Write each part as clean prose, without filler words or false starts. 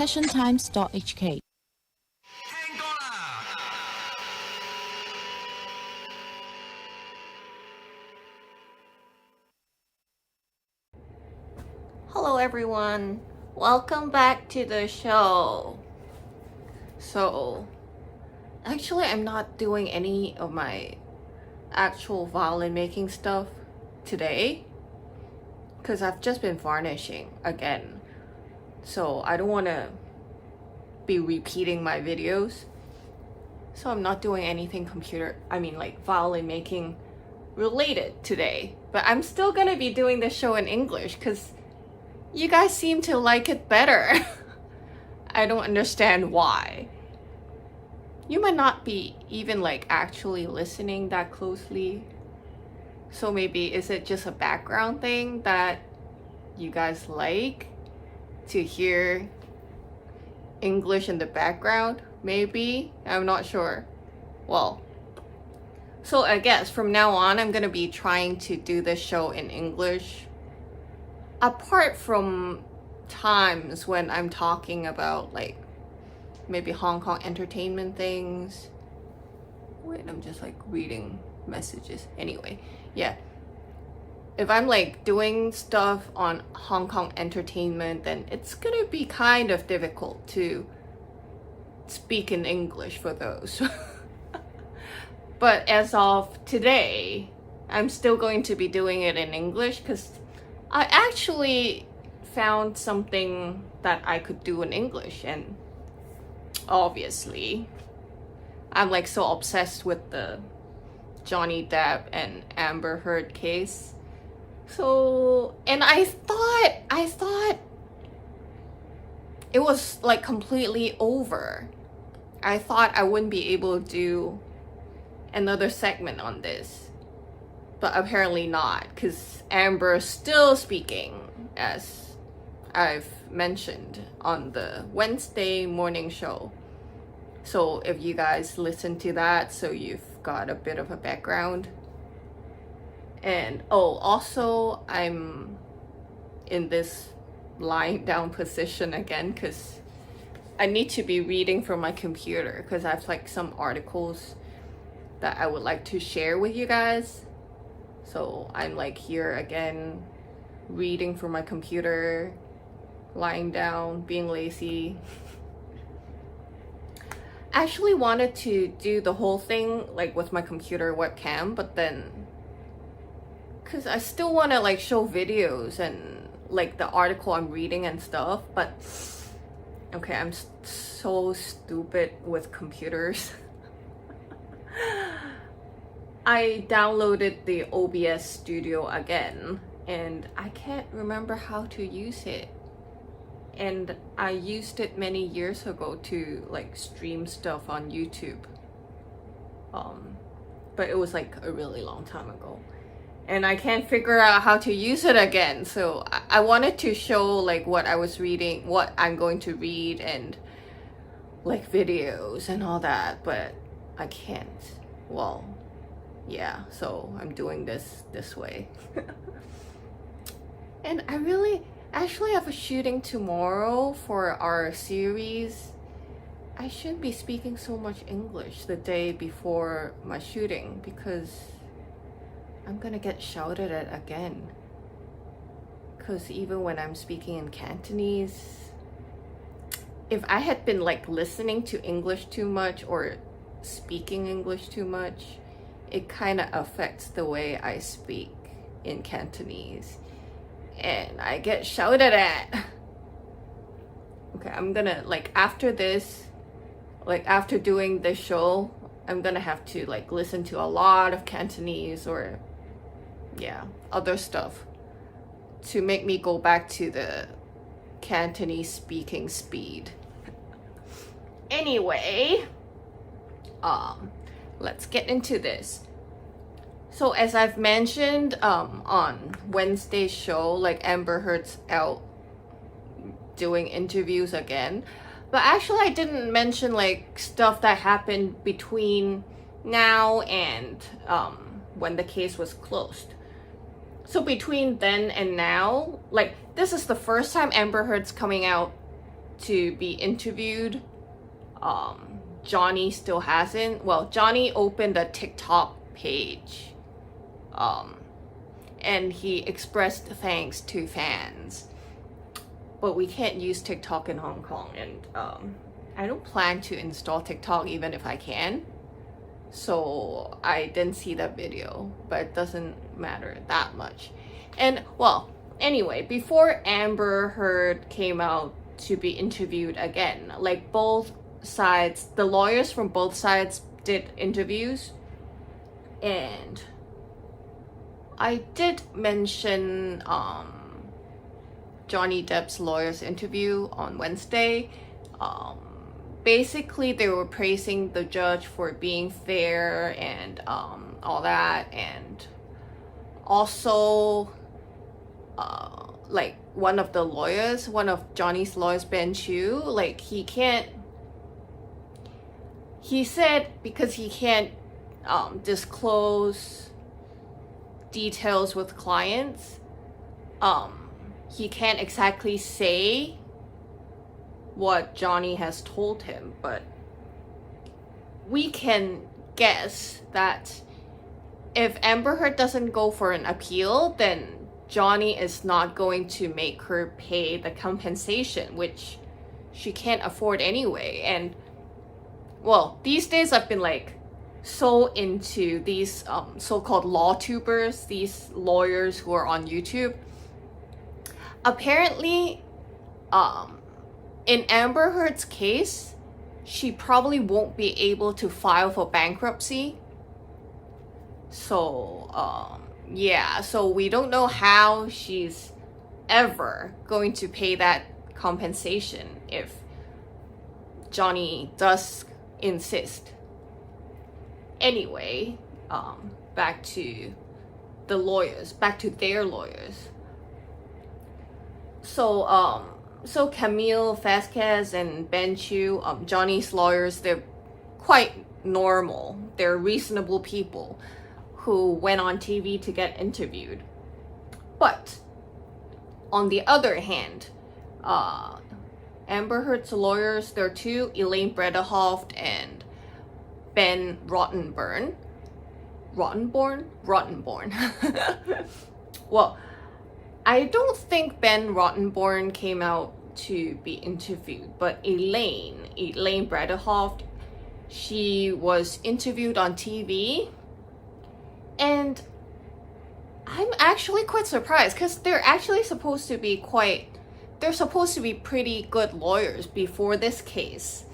passiontimes.hk。Hello everyone, welcome back to the show. So, actually I'm not doing any of my actual violin making stuff today because I've just been varnishing again. So I don't want to be repeating my videos. So I'm not doing anything violin making related today. But I'm still gonna be doing the show in English because you guys seem to like it better. I don't understand why. You might not be even actually listening that closely. So maybe is it just a background thing that you guys like to hear English in the background? Maybe, I'm not sure. Well, so I guess from now on I'm gonna be trying to do this show in English. Apart from times when I'm talking about maybe Hong Kong entertainment things. Wait, I'm just reading messages. Anyway, yeah. If I'm doing stuff on Hong Kong entertainment, then it's gonna be kind of difficult to speak in English for those. But as of today, I'm still going to be doing it in English because I actually found something that I could do in English, and obviously I'm so obsessed with the Johnny Depp and Amber Heard case. So, and I thought it was completely over. I thought I wouldn't be able to do another segment on this. But apparently not, because Amber's still speaking, as I've mentioned on the Wednesday morning show. So if you guys listen to that, so you've got a bit of a background. And also I'm in this lying down position again because I need to be reading from my computer because I have some articles that I would like to share with you guys. So I'm here again, reading from my computer, lying down, being lazy. I actually wanted to do the whole thing with my computer webcam, but then, cause I still want to show videos and the article I'm reading and stuff, but okay, I'm so stupid with computers. I downloaded the OBS Studio again, and I can't remember how to use it. And I used it many years ago to stream stuff on YouTube. But it was a really long time ago. And I can't figure out how to use it again. So I wanted to show what I was reading, what I'm going to read, and videos and all that, but I can't. Well, yeah, so I'm doing this way. And I really actually have a shooting tomorrow for our series. I shouldn't be speaking so much English the day before my shooting because I'm gonna get shouted at again. Because even when I'm speaking in Cantonese, if I had been listening to English too much or speaking English too much, it kind of affects the way I speak in Cantonese, and I get shouted at. Okay, I'm gonna after this, after doing this show, I'm gonna have to listen to a lot of Cantonese or other stuff to make me go back to the Cantonese speaking speed. Anyway, let's get into this. So as I've mentioned on Wednesday's show, Amber Heard's out doing interviews again. But actually I didn't mention stuff that happened between now and when the case was closed. So between then and now, this is the first time Amber Heard's coming out to be interviewed. Johnny still hasn't. Well, Johnny opened a TikTok page, and he expressed thanks to fans. But we can't use TikTok in Hong Kong, and I don't plan to install TikTok even if I can. So I didn't see that video, but it doesn't matter that much. And well, anyway, before Amber Heard came out to be interviewed again, like both sides, the lawyers from both sides did interviews, and I did mention Johnny Depp's lawyer's interview on Wednesday. Basically they were praising the judge for being fair and all that, and also like one of Johnny's lawyers, Ben Chu, like he said because he can't disclose details with clients, he can't exactly say what Johnny has told him, but we can guess that if Amber Heard doesn't go for an appeal, then Johnny is not going to make her pay the compensation, which she can't afford anyway. And well, these days I've been like so into these so-called law tubers, these lawyers who are on YouTube. Apparently, in Amber Heard's case, she probably won't be able to file for bankruptcy. So, yeah, so we don't know how she's ever going to pay that compensation if Johnny does insist. Anyway, back to their lawyers. So Camille Vasquez and Ben Chu, Johnny's lawyers, they're quite normal. They're reasonable people who went on TV to get interviewed. But on the other hand, Amber Heard's lawyers, there are two, Elaine Bredehoft and Ben Rottenborn. Well, I don't think Ben Rottenborn came out to be interviewed, but Elaine Bredehoft, she was interviewed on TV, and I'm actually quite surprised because they're supposed to be pretty good lawyers before this case.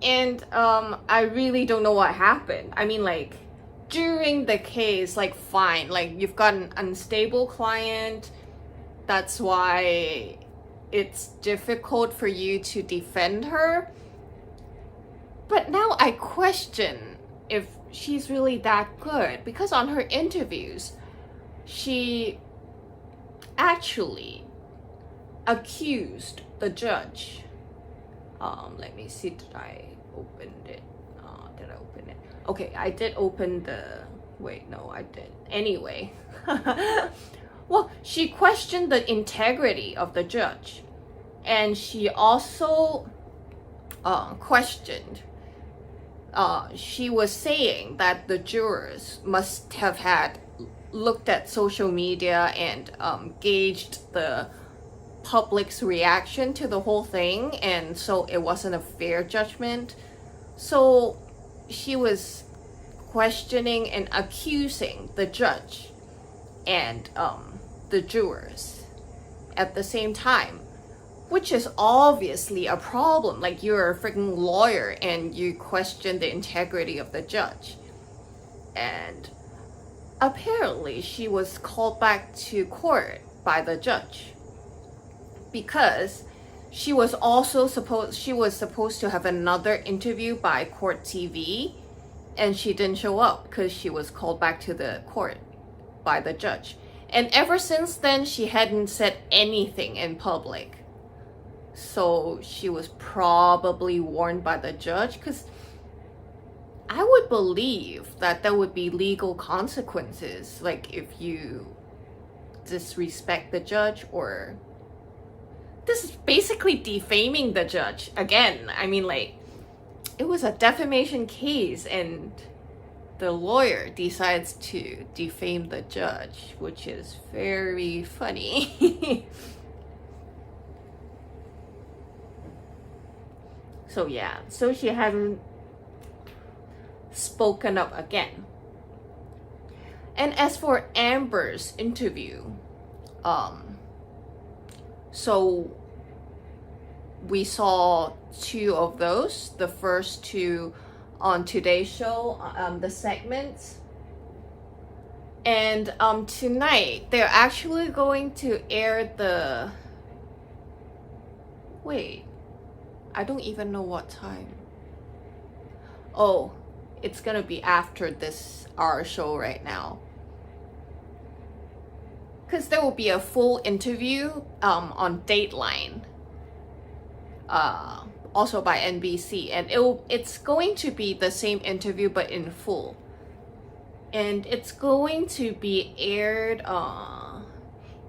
And I really don't know what happened. I mean, like, during the case, like, fine, like, you've got an unstable client, that's why it's difficult for you to defend her. But now I question if she's really that good, because on her interviews, she actually accused the judge. Let me see, did I open it? Did I open it? Okay, I did open the... Wait, no, I didn't. Anyway. Well, she questioned the integrity of the judge. And she also questioned... she was saying that the jurors must have had looked at social media and gauged the public's reaction to the whole thing, and so it wasn't a fair judgment. So she was questioning and accusing the judge and the jurors at the same time, which is obviously a problem. Like, you're a freaking lawyer and you question the integrity of the judge. And apparently she was called back to court by the judge because she was supposed to have another interview by Court TV, and she didn't show up because she was called back to the court by the judge. And ever since then, she hadn't said anything in public. So she was probably warned by the judge, because I would believe that there would be legal consequences, like if you disrespect the judge or this is basically defaming the judge again. I mean, like, it was a defamation case and the lawyer decides to defame the judge, which is very funny. So yeah, so she hasn't spoken up again. And as for Amber's interview, so we saw 2 of those. The first 2 on today's show, the segments. And tonight, they're actually going to air the... Wait, I don't even know what time. Oh, it's gonna be after our show right now. Because there will be a full interview on Dateline. Also by NBC, and it's going to be the same interview but in full, and it's going to be aired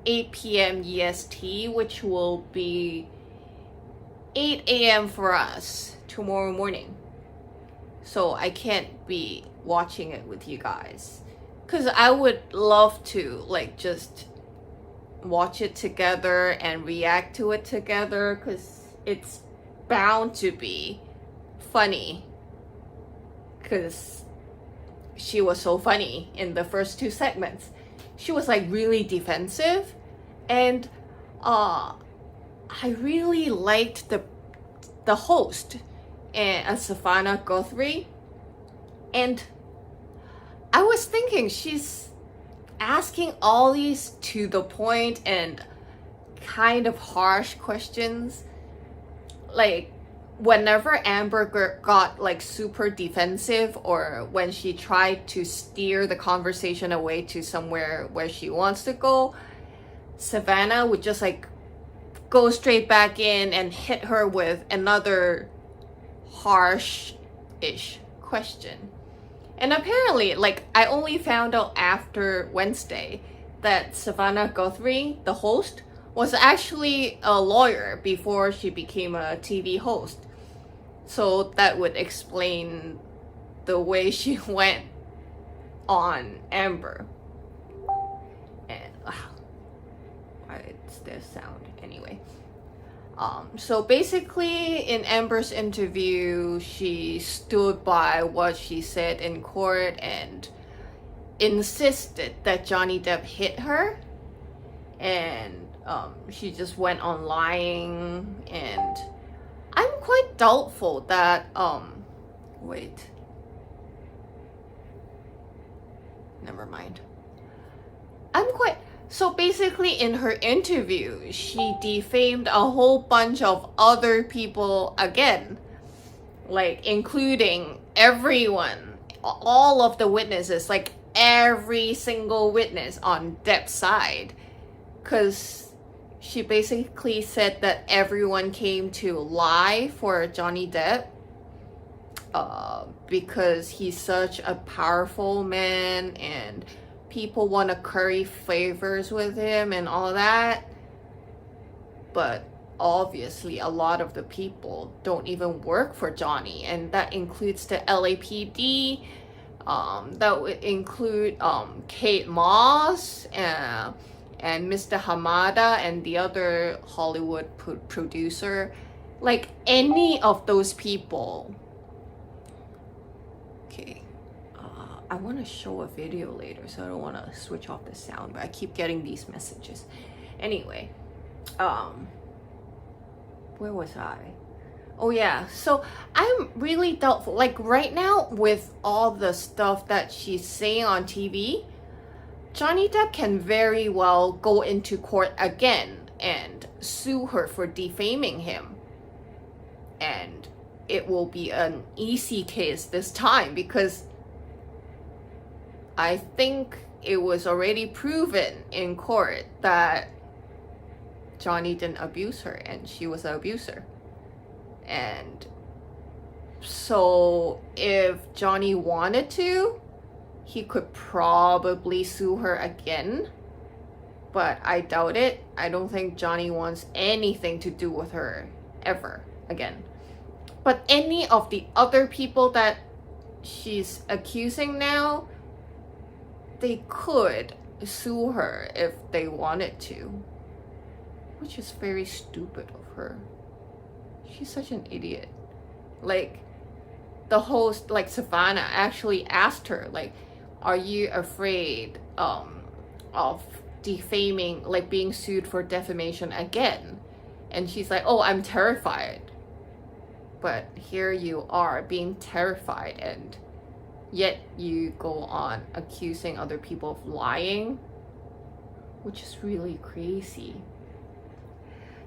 8 p.m. EST, which will be 8 a.m. for us tomorrow morning. So I can't be watching it with you guys, because I would love to like just watch it together and react to it together, because it's bound to be funny, because she was so funny in the first 2 segments. She was like really defensive, and I really liked the host, and Savannah Guthrie, and I was thinking she's asking all these to the point and kind of harsh questions. Like, whenever Amber got like super defensive, or when she tried to steer the conversation away to somewhere where she wants to go, Savannah would just like go straight back in and hit her with another harsh-ish question. And apparently, like, I only found out after Wednesday that Savannah Guthrie, the host, was actually a lawyer before she became a TV host. So that would explain the way she went on Amber. And why is there sound anyway? So basically, in Amber's interview, she stood by what she said in court and insisted that Johnny Depp hit her, and she just went on lying. And I'm quite doubtful that wait, never mind. So basically, in her interview, she defamed a whole bunch of other people again, like including everyone, all of the witnesses, like every single witness on Depp's side, because she basically said that everyone came to lie for Johnny Depp because he's such a powerful man and people want to curry favors with him and all that. But obviously a lot of the people don't even work for Johnny, and that includes the LAPD, that would include Kate Moss and Mr. Hamada and the other Hollywood producer. Like, any of those people. Okay, I want to show a video later, so I don't want to switch off the sound, but I keep getting these messages. Anyway, where was I? Oh yeah, so I'm really doubtful. Like, right now, with all the stuff that she's saying on TV, Johnny Depp can very well go into court again and sue her for defaming him. And it will be an easy case this time, because I think it was already proven in court that Johnny didn't abuse her and she was an abuser. And so if Johnny wanted to, he could probably sue her again. but I doubt it. I don't think Johnny wants anything to do with her ever again. But any of the other people that she's accusing now, they could sue her if they wanted to, which is very stupid of her. She's such an idiot. Like, the host, like Savannah, actually asked her, like, are you afraid of defaming, like being sued for defamation again? And she's like, oh, I'm terrified. But here you are being terrified, and yet you go on accusing other people of lying, which is really crazy.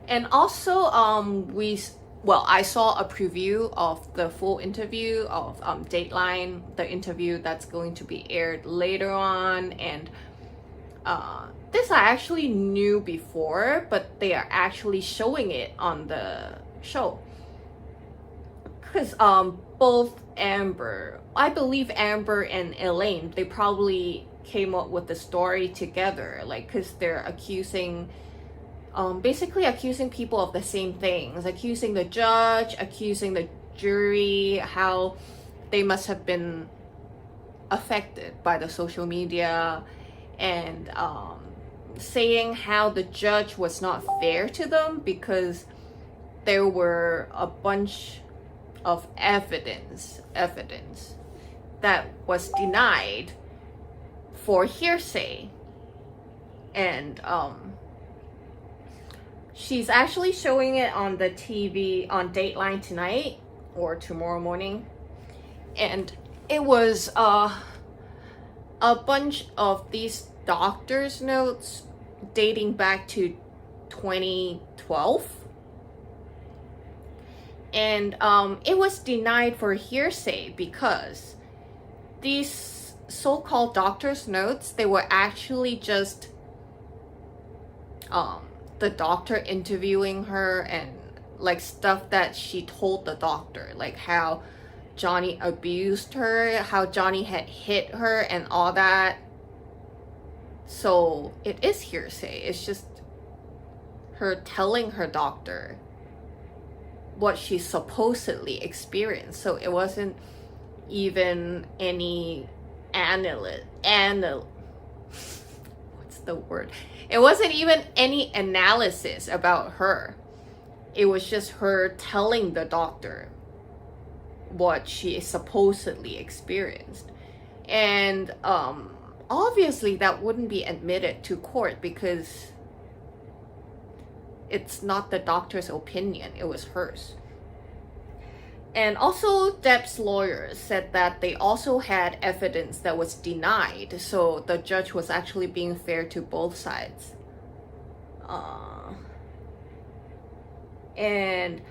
And also, I saw a preview of the full interview of Dateline, the interview that's going to be aired later on. And this I actually knew before, but they are actually showing it on the show. Because both I believe Amber and Elaine, they probably came up with the story together, like, because they're basically accusing people of the same things, accusing the judge, accusing the jury, how they must have been affected by the social media, and saying how the judge was not fair to them because there were a bunch of evidence that was denied for hearsay. And she's actually showing it on the TV on Dateline tonight or tomorrow morning. And it was a bunch of these doctor's notes dating back to 2012. And it was denied for hearsay because these so-called doctor's notes, they were actually just the doctor interviewing her, and like stuff that she told the doctor, like how Johnny abused her, how Johnny had hit her and all that. So it is hearsay. It's just her telling her doctor what she supposedly experienced. So it wasn't even any it wasn't even any analysis about her. It was just her telling the doctor what she supposedly experienced. And obviously that wouldn't be admitted to court because it's not the doctor's opinion, it was hers. And also, Depp's lawyers said that they also had evidence that was denied, so the judge was actually being fair to both sides. And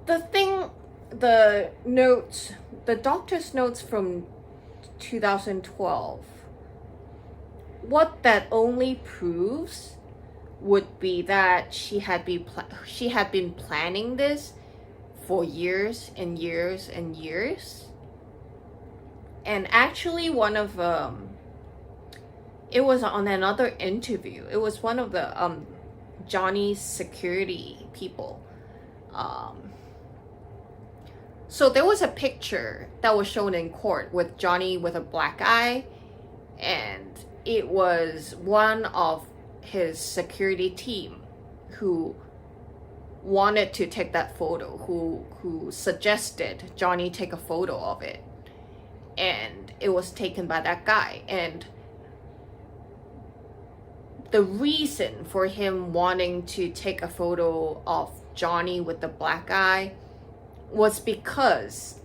the doctor's notes from 2012, what that only proves would be that she had been planning this for years and years and years. And actually one of it was on another interview, it was one of the Johnny's security people. So there was a picture that was shown in court with Johnny with a black eye, and it was one of his security team who wanted to take that photo, who suggested Johnny take a photo of it, and it was taken by that guy. And the reason for him wanting to take a photo of Johnny with the black eye was because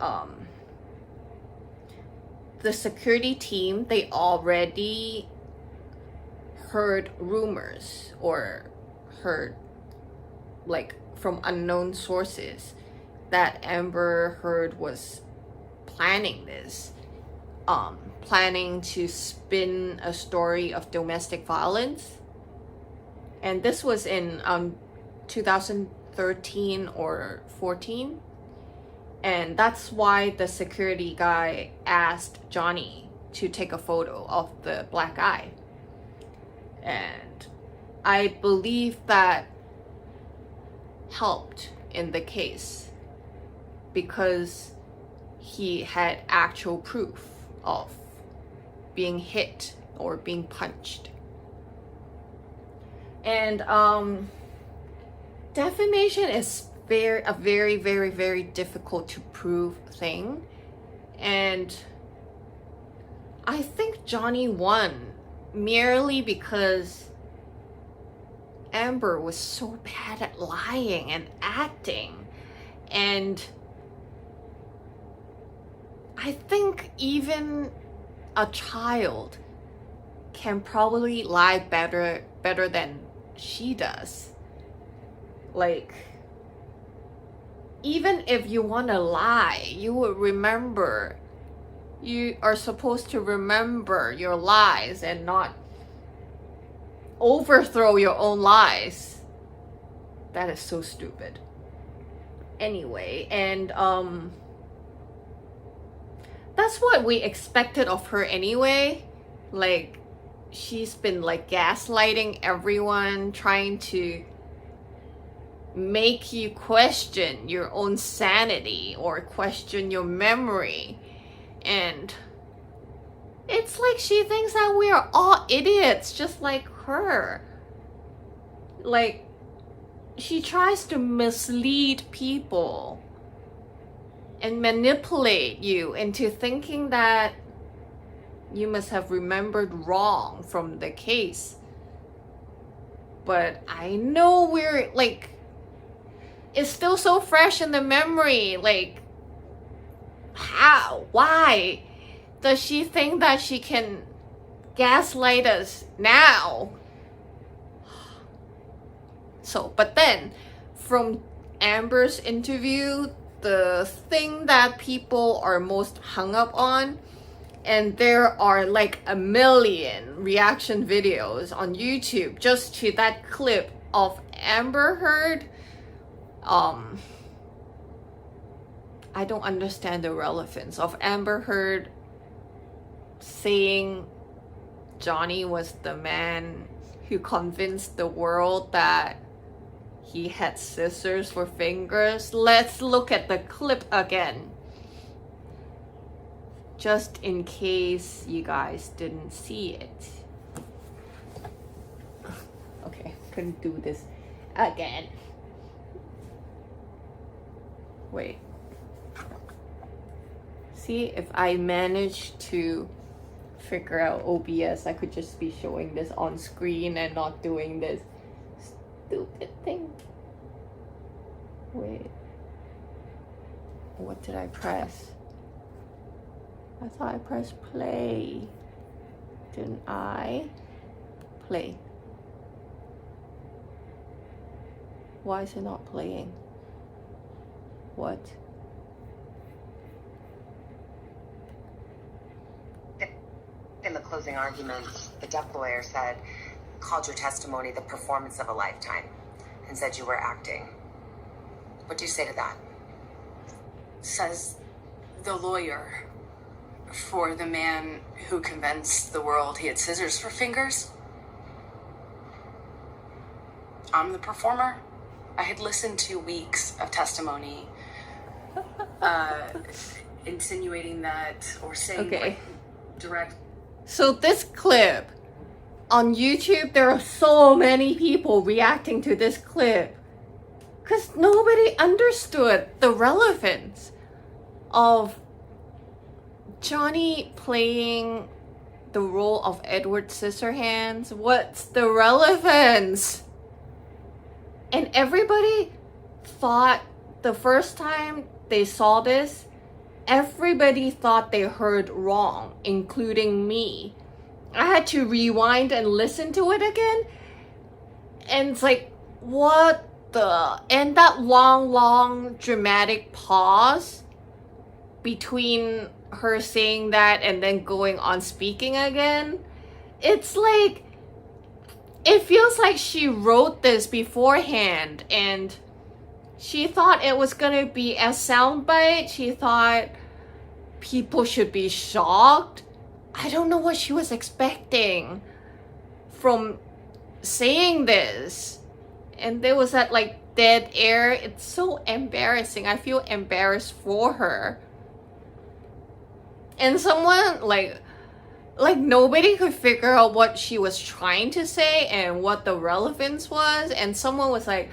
the security team, they already heard rumors or heard like from unknown sources that Amber Heard was planning this, planning to spin a story of domestic violence. And this was in 2013 or 14. And that's why the security guy asked Johnny to take a photo of the black eye. And I believe that helped in the case because he had actual proof of being hit or being punched. And defamation is a very, very, very difficult to prove thing. And I think Johnny won merely because Amber was so bad at lying and acting. And I think even a child can probably lie better than she does. Like, even if you want to lie, you would remember. You are supposed to remember your lies and not overthrow your own lies. That is so stupid. Anyway, and that's what we expected of her anyway. Like, she's been like gaslighting everyone, trying to make you question your own sanity or question your memory. And it's like she thinks that we are all idiots just like her. Like, she tries to mislead people and manipulate you into thinking that you must have remembered wrong from the case. But I know we're like, it's still so fresh in the memory. Like, how? Why does she think that she can gaslight us now? So, but then from Amber's interview, the thing that people are most hung up on, and there are like 1 million reaction videos on YouTube just to that clip of Amber Heard. I don't understand the relevance of Amber Heard saying Johnny was the man who convinced the world that he had scissors for fingers. Let's look at the clip again, just in case you guys didn't see it. Okay, couldn't do this again. Wait. See, if I manage to figure out OBS, I could just be showing this on screen and not doing this stupid thing. Wait. What did I press? I thought I pressed play. Didn't I? Play. Why is it not playing? What? In the closing arguments, the Depp lawyer called your testimony the performance of a lifetime and said you were acting. What do you say to that? Says the lawyer for the man who convinced the world he had scissors for fingers. I'm the performer. I had listened to weeks of testimony insinuating that or saying Okay. direct. So this clip on YouTube, there are so many people reacting to this clip because nobody understood the relevance of Johnny playing the role of Edward Scissorhands. What's the relevance? And everybody thought the first time they saw this, everybody thought they heard wrong, including me. I had to rewind and listen to it again. And it's like, what the? And that long dramatic pause between her saying that and then going on speaking again. It's like, it feels like she wrote this beforehand and she thought it was gonna be a soundbite. She thought people should be shocked. I don't know what she was expecting from saying this, and there was that like dead air. It's so embarrassing. I feel embarrassed for her. And someone like nobody could figure out what she was trying to say and what the relevance was. And someone was like,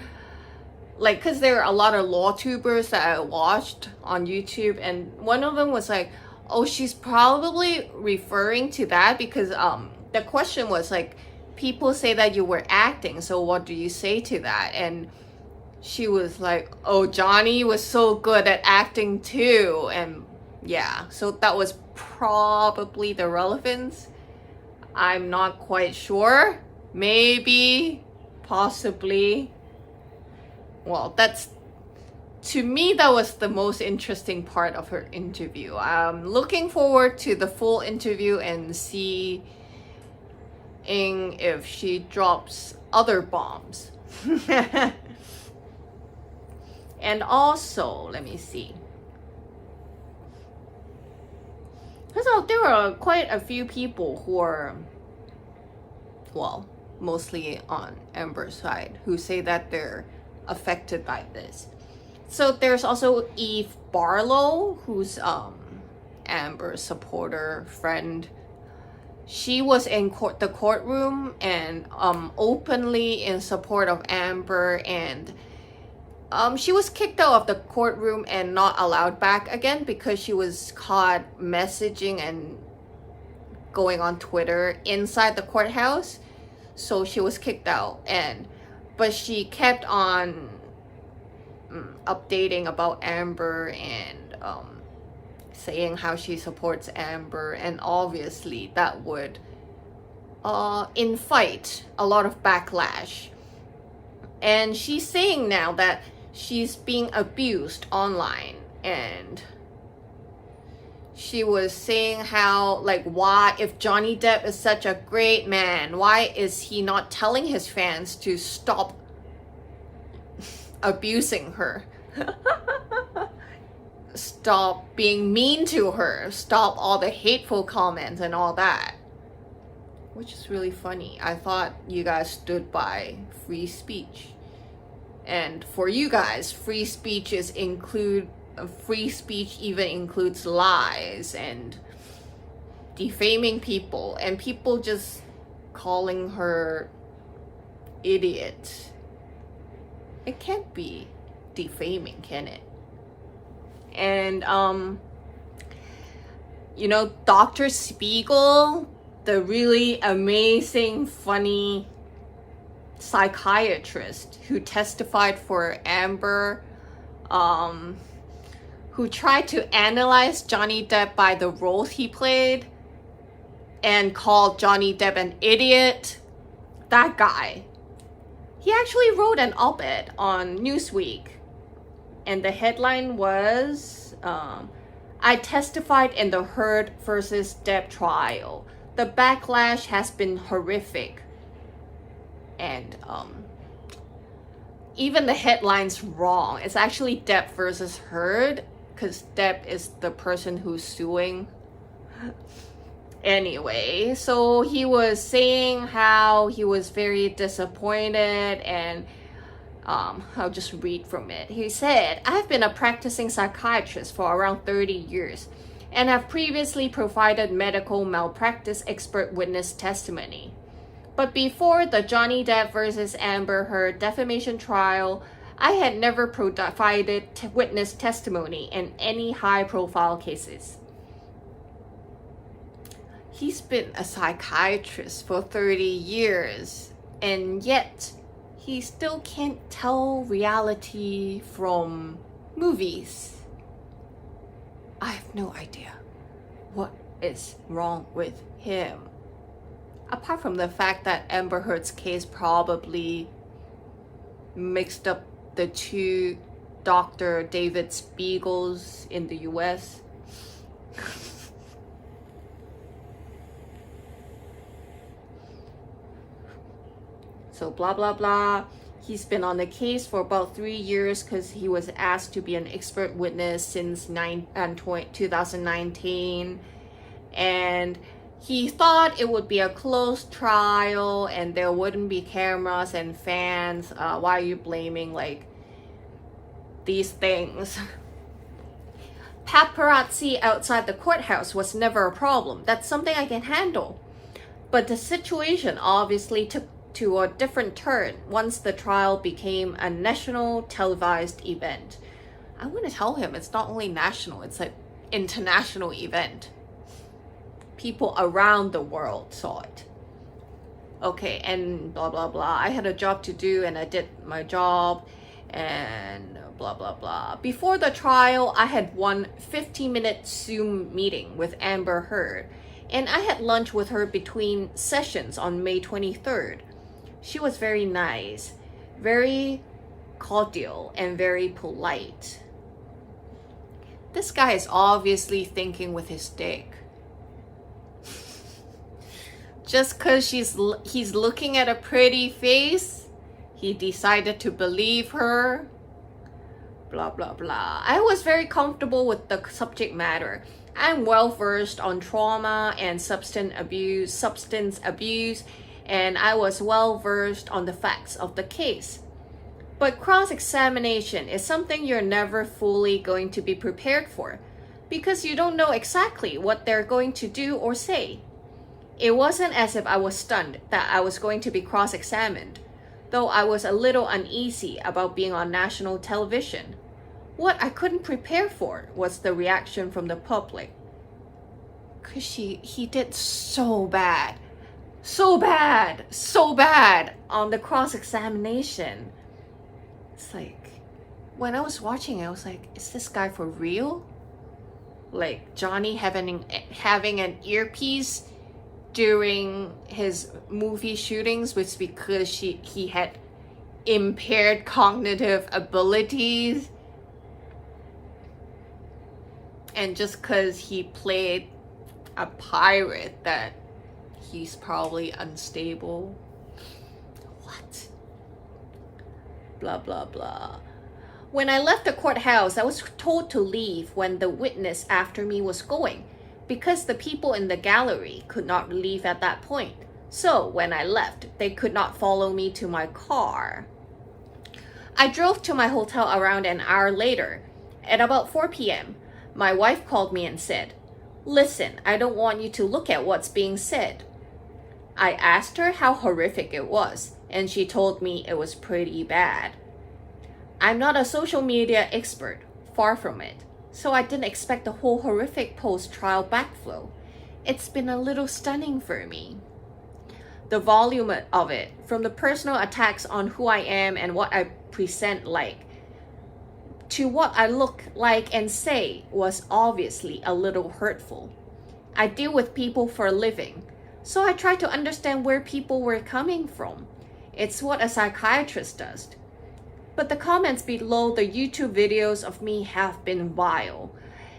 because there are a lot of law tubers that I watched on YouTube, and one of them was like, oh, she's probably referring to that because the question was like, people say that you were acting, so what do you say to that? And she was like, oh, Johnny was so good at acting too. And yeah, so that was probably the relevance. I'm not quite sure. Maybe, possibly. Well, to me, that was the most interesting part of her interview. I'm looking forward to the full interview and seeing if she drops other bombs. And also, let me see. So there were quite a few people who are, well, mostly on Amber's side, who say that they're affected by this. So there's also Eve Barlow, who's Amber's supporter, friend. She was in the courtroom and openly in support of Amber, and she was kicked out of the courtroom and not allowed back again because she was caught messaging and going on Twitter inside the courthouse. So she was kicked out, but she kept on updating about Amber and saying how she supports Amber, and obviously that would invite a lot of backlash. And she's saying now that she's being abused online, and she was saying how, like, why, if Johnny Depp is such a great man, why is he not telling his fans to stop abusing her? Stop being mean to her, stop all the hateful comments and all that. Which is really funny. I thought you guys stood by free speech. And for you guys, free speech even includes lies and defaming people, and people just calling her idiot. It can't be defaming, can it? And Dr. Spiegel, the really amazing, funny psychiatrist who testified for Amber, who tried to analyze Johnny Depp by the roles he played and called Johnny Depp an idiot. That guy, he actually wrote an op-ed on Newsweek, and the headline was, I testified in the Heard versus Depp trial. The backlash has been horrific. And even the headline's wrong. It's actually Depp versus Heard, because Depp is the person who's suing. Anyway, so he was saying how he was very disappointed, and I'll just read from it. He said, I've been a practicing psychiatrist for around 30 years and have previously provided medical malpractice expert witness testimony. But before the Johnny Depp versus Amber Heard defamation trial, I had never provided witness testimony in any high-profile cases. He's been a psychiatrist for 30 years, and yet he still can't tell reality from movies. I have no idea what is wrong with him. Apart from the fact that Amber Heard's case probably mixed up the two Dr. David Spiegels in the US. So blah blah blah. He's been on the case for about 3 years because he was asked to be an expert witness since 2019. And he thought it would be a closed trial and there wouldn't be cameras and fans. Why are you blaming like these things? Paparazzi outside the courthouse was never a problem. That's something I can handle. But the situation obviously took to a different turn once the trial became a national televised event. I want to tell him it's not only national, it's an international event. People around the world saw it. Okay, and blah, blah, blah. I had a job to do and I did my job and blah, blah, blah. Before the trial, I had one 15-minute Zoom meeting with Amber Heard, and I had lunch with her between sessions on May 23rd. She was very nice, very cordial, and very polite. This guy is obviously thinking with his dick. Just because he's looking at a pretty face, he decided to believe her. Blah, blah, blah. I was very comfortable with the subject matter. I'm well versed on trauma and substance abuse, and I was well versed on the facts of the case. But cross-examination is something you're never fully going to be prepared for, because you don't know exactly what they're going to do or say. It wasn't as if I was stunned that I was going to be cross-examined, though I was a little uneasy about being on national television. What I couldn't prepare for was the reaction from the public. Cause he did so bad on the cross-examination. It's like, when I was watching, I was like, is this guy for real? Like Johnny having an earpiece during his movie shootings was because he had impaired cognitive abilities, and just because he played a pirate that he's probably unstable. What? Blah, blah, blah. When I left the courthouse, I was told to leave when the witness after me was going, because the people in the gallery could not leave at that point. So when I left, they could not follow me to my car. I drove to my hotel around an hour later. At about 4 p.m., my wife called me and said, "Listen, I don't want you to look at what's being said." I asked her how horrific it was, and she told me it was pretty bad. I'm not a social media expert, far from it, so I didn't expect the whole horrific post-trial backflow. It's been a little stunning for me. The volume of it, from the personal attacks on who I am and what I present like, to what I look like and say, was obviously a little hurtful. I deal with people for a living, so I try to understand where people were coming from. It's what a psychiatrist does. But the comments below the YouTube videos of me have been vile,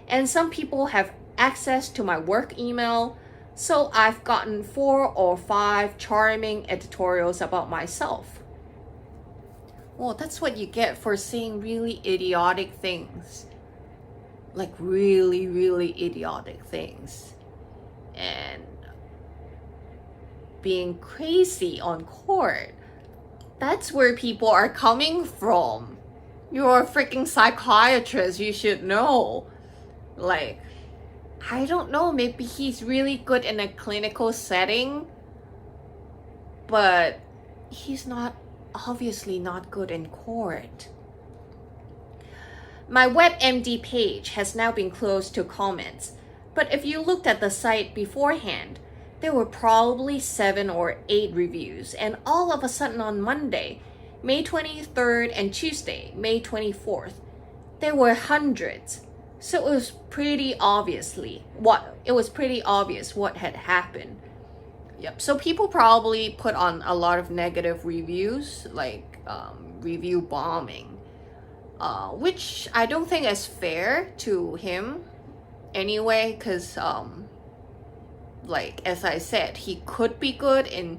and some people have access to my work email, so I've gotten 4 or 5 charming editorials about myself. Well, that's what you get for saying really idiotic things. Like really, really idiotic things. And being crazy on court. That's where people are coming from. You're a freaking psychiatrist, you should know. Like, I don't know, maybe he's really good in a clinical setting, but he's obviously not good in court. My WebMD page has now been closed to comments, but if you looked at the site beforehand, there were probably 7 or 8 reviews, and all of a sudden on Monday, May 23rd, and Tuesday, May 24th, there were hundreds. So it was pretty obvious what had happened. Yep. So people probably put on a lot of negative reviews, like review bombing, which I don't think is fair to him anyway, because like as I said, he could be good in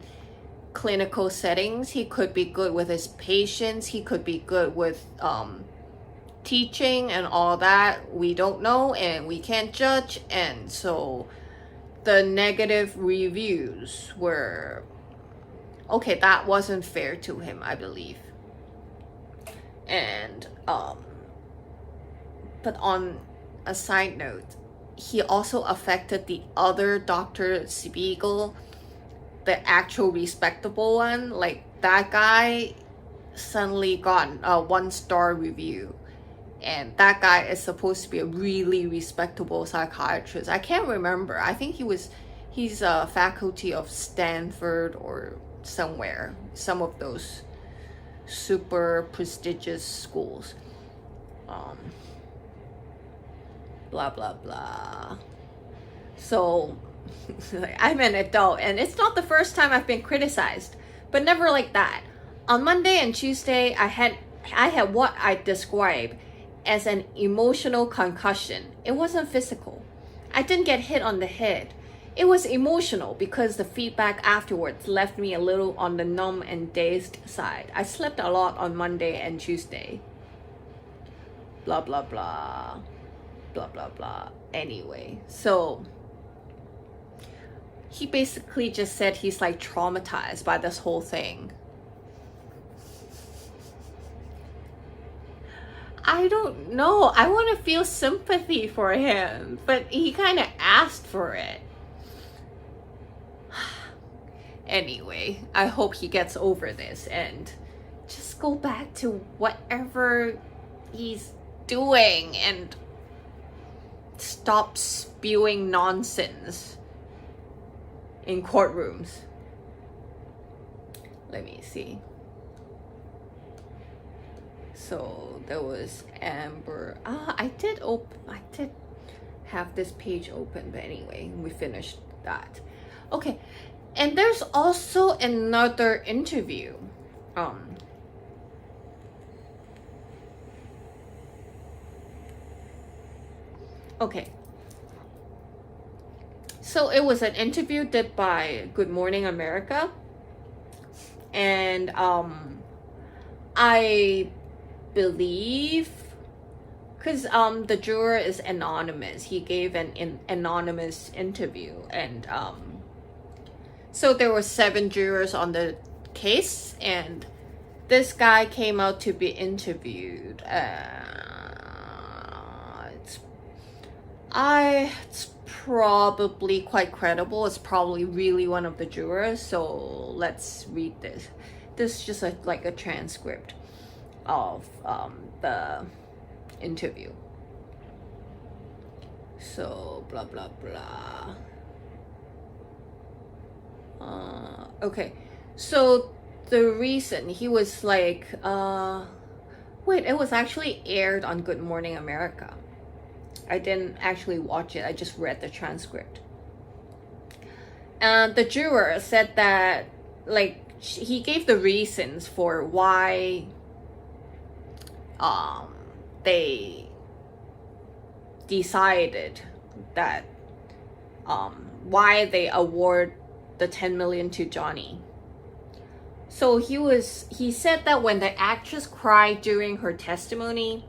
clinical settings, he could be good with his patients, he could be good with teaching and all that. We don't know and we can't judge, and so the negative reviews were, okay, that wasn't fair to him, I believe. And, but on a side note, he also affected the other Dr. Spiegel, the actual respectable one. Like, that guy suddenly got a 1-star review. And that guy is supposed to be a really respectable psychiatrist. I can't remember. I think he's a faculty of Stanford or somewhere. Some of those super prestigious schools. Blah, blah, blah. So, I'm an adult, and it's not the first time I've been criticized, but never like that. On Monday and Tuesday, I had what I describe as an emotional concussion. It wasn't physical. I didn't get hit on the head. It was emotional because the feedback afterwards left me a little on the numb and dazed side. I slept a lot on Monday and Tuesday. Blah, blah, blah. Blah, blah, blah. Anyway, so he basically just said he's like traumatized by this whole thing. I don't know. I want to feel sympathy for him, but he kind of asked for it. Anyway, I hope he gets over this and just go back to whatever he's doing and stop spewing nonsense in courtrooms. Let me see. So there was Amber. I did have this page open, but anyway, we finished that. Okay, and there's also another interview. Okay. So it was an interview did by Good Morning America. And I believe, because the juror is anonymous. He gave an anonymous interview. And so there were 7 jurors on the case. And this guy came out to be interviewed. It's probably quite credible. It's probably really one of the jurors. So let's read this. This is just like a transcript of the interview. So blah blah blah. Okay, so the reason he was like, wait, it was actually aired on Good Morning America. I didn't actually watch it. I just read the transcript. And the juror said that, like, he gave the reasons for why they decided that why they award the 10 million to Johnny. So he said that when the actress cried during her testimony,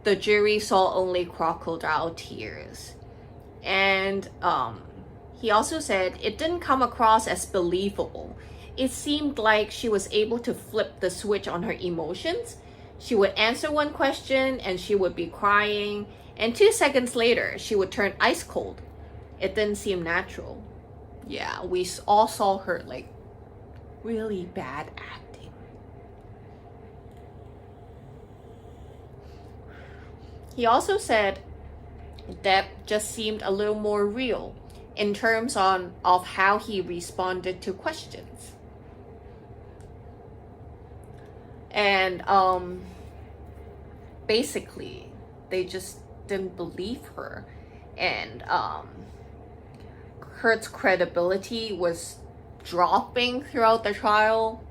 the jury saw only crocodile tears. And he also said it didn't come across as believable. It seemed like she was able to flip the switch on her emotions. She would answer one question and she would be crying, and 2 seconds later she would turn ice cold. It didn't seem natural. Yeah, we all saw her like really bad acting. He also said Depp just seemed a little more real in terms of how he responded to questions. And basically, they just didn't believe her. And Heard's credibility was dropping throughout the trial.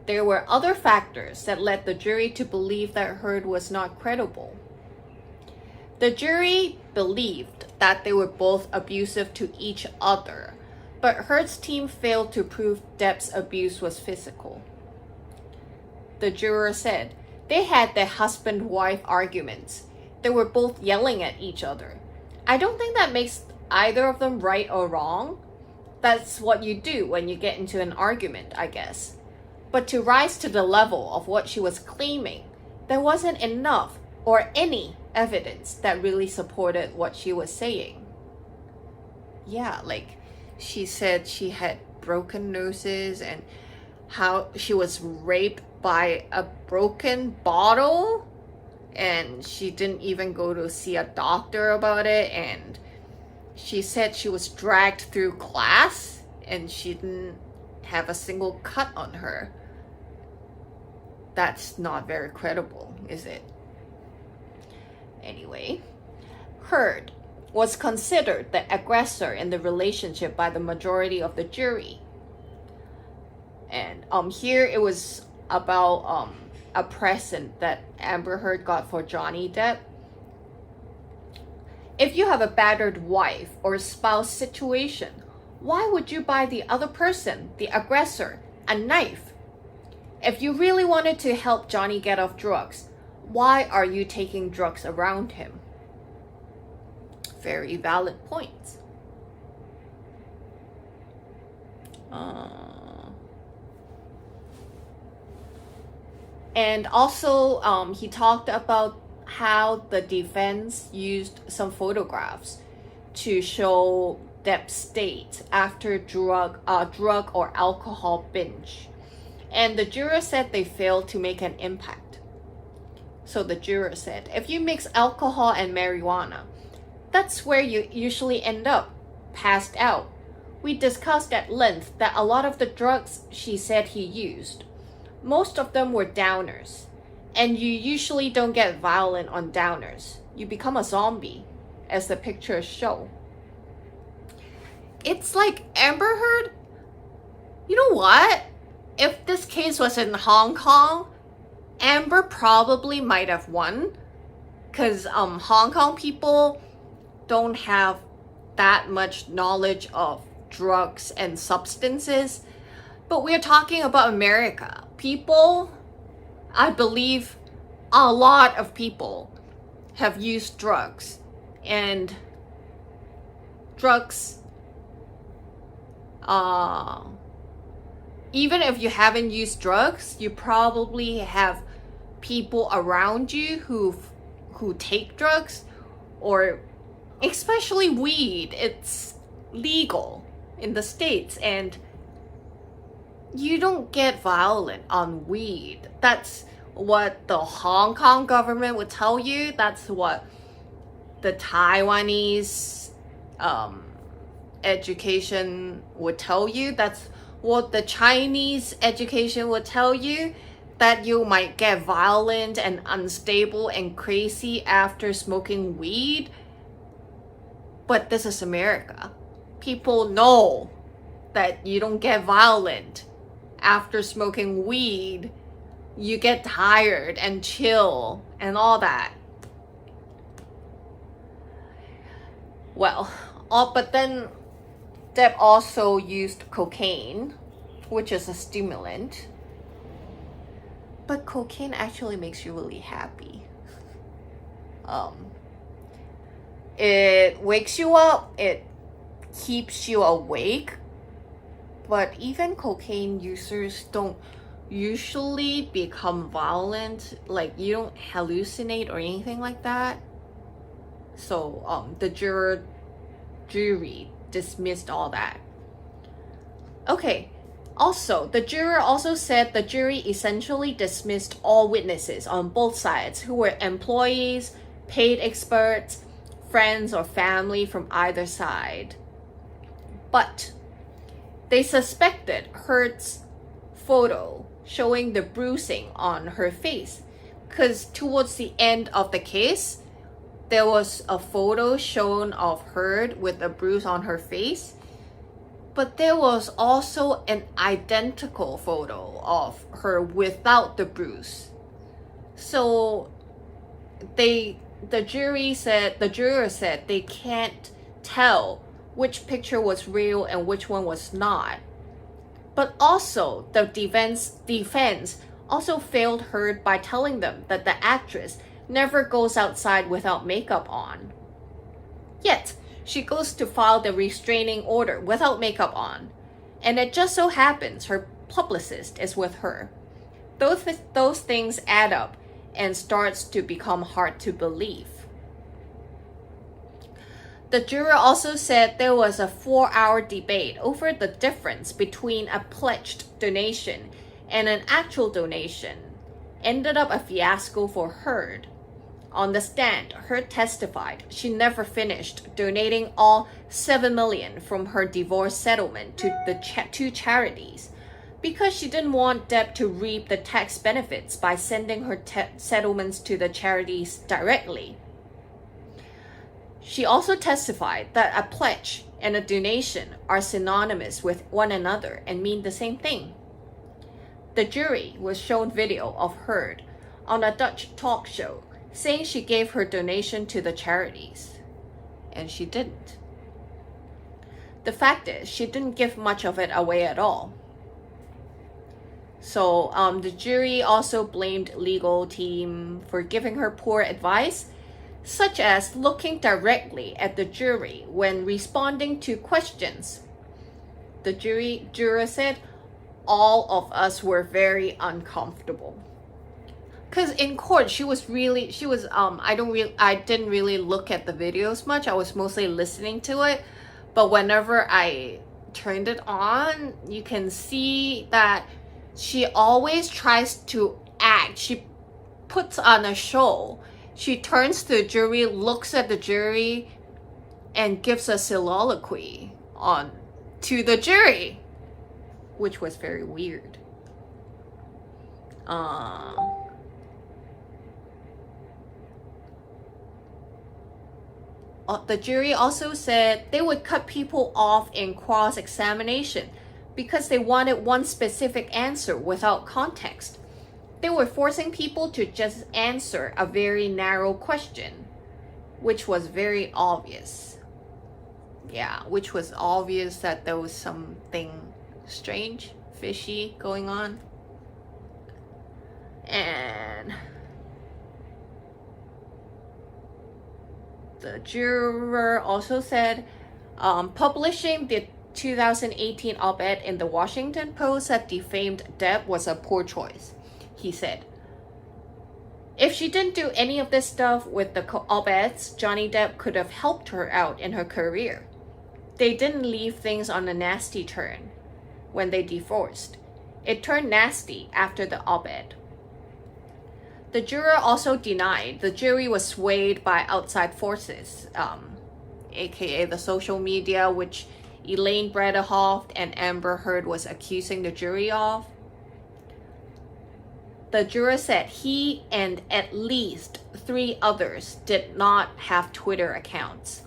There were other factors that led the jury to believe that Heard was not credible. The jury believed that they were both abusive to each other, but Heard's team failed to prove Depp's abuse was physical. The juror said they had their husband-wife arguments. They were both yelling at each other. I don't think that makes either of them right or wrong. That's what you do when you get into an argument, I guess. But to rise to the level of what she was claiming, there wasn't enough or any evidence that really supported what she was saying. Yeah, like she said she had broken noses and how she was raped by a broken bottle, and she didn't even go to see a doctor about it, and she said she was dragged through class and she didn't have a single cut on her. That's not very credible, is it? Anyway, Heard was considered the aggressor in the relationship by the majority of the jury. And here it was about a present that Amber Heard got for Johnny Depp. If you have a battered wife or spouse situation, why would you buy the other person, the aggressor, a knife? If you really wanted to help Johnny get off drugs, why are you taking drugs around him? Very valid points. And also, he talked about how the defense used some photographs to show Depp's state after drug or alcohol binge. And the juror said they failed to make an impact. So the juror said, if you mix alcohol and marijuana, that's where you usually end up, passed out. We discussed at length that a lot of the drugs she said he used, most of them were downers. And you usually don't get violent on downers. You become a zombie, as the pictures show. It's like Amber Heard, you know what? If this case was in Hong Kong, Amber probably might have won. Because Hong Kong people don't have that much knowledge of drugs and substances. But we're talking about America. People, I believe a lot of people have used drugs. And drugs, even if you haven't used drugs, you probably have people around you who take drugs, or especially weed. It's legal in the States, and you don't get violent on weed. That's what the Hong Kong government would tell you. That's what the Taiwanese education would tell you. That's what the Chinese education would tell you, that you might get violent and unstable and crazy after smoking weed. But this is America. People know that you don't get violent after smoking weed. You get tired and chill and all that. Well, but then Depp also used cocaine, which is a stimulant. But cocaine actually makes you really happy. It wakes you up, it keeps you awake. But even cocaine users don't usually become violent. Like, you don't hallucinate or anything like that. So the jury dismissed all that. Okay, also, the juror also said the jury essentially dismissed all witnesses on both sides who were employees, paid experts, friends, or family from either side. But they suspected Heard's photo showing the bruising on her face, because towards the end of the case, there was a photo shown of Heard with a bruise on her face, but there was also an identical photo of her without the bruise. So the juror said they can't tell which picture was real and which one was not. But also, the defense also failed Heard by telling them that the actress never goes outside without makeup on. Yet, she goes to file the restraining order without makeup on. And it just so happens her publicist is with her. Those things add up and starts to become hard to believe. The juror also said there was a 4-hour debate over the difference between a pledged donation and an actual donation. Ended up a fiasco for Heard. On the stand, Heard testified she never finished donating all $7 million from her divorce settlement to the two charities because she didn't want Depp to reap the tax benefits by sending her settlements to the charities directly. She also testified that a pledge and a donation are synonymous with one another and mean the same thing. The jury was shown video of Heard on a Dutch talk show saying she gave her donation to the charities, and she didn't. The fact is, she didn't give much of it away at all. So the jury also blamed legal team for giving her poor advice, such as looking directly at the jury when responding to questions. The juror said, all of us were very uncomfortable. Because in court, I didn't really look at the videos much. I was mostly listening to it. But whenever I turned it on, you can see that she always tries to act. She puts on a show. She turns to the jury, looks at the jury, and gives a soliloquy to the jury, which was very weird. The jury also said they would cut people off in cross-examination because they wanted one specific answer without context. They were forcing people to just answer a very narrow question, which was very obvious. Yeah, which was obvious that there was something strange, fishy going on. And the juror also said publishing the 2018 op-ed in the Washington Post that defamed Depp was a poor choice. He said, if she didn't do any of this stuff with the op-eds, Johnny Depp could have helped her out in her career. They didn't leave things on a nasty turn when they divorced. It turned nasty after the op-ed. The juror also denied the jury was swayed by outside forces, aka the social media, which Elaine Bredehoft and Amber Heard was accusing the jury of. The juror said he and at least 3 others did not have Twitter accounts.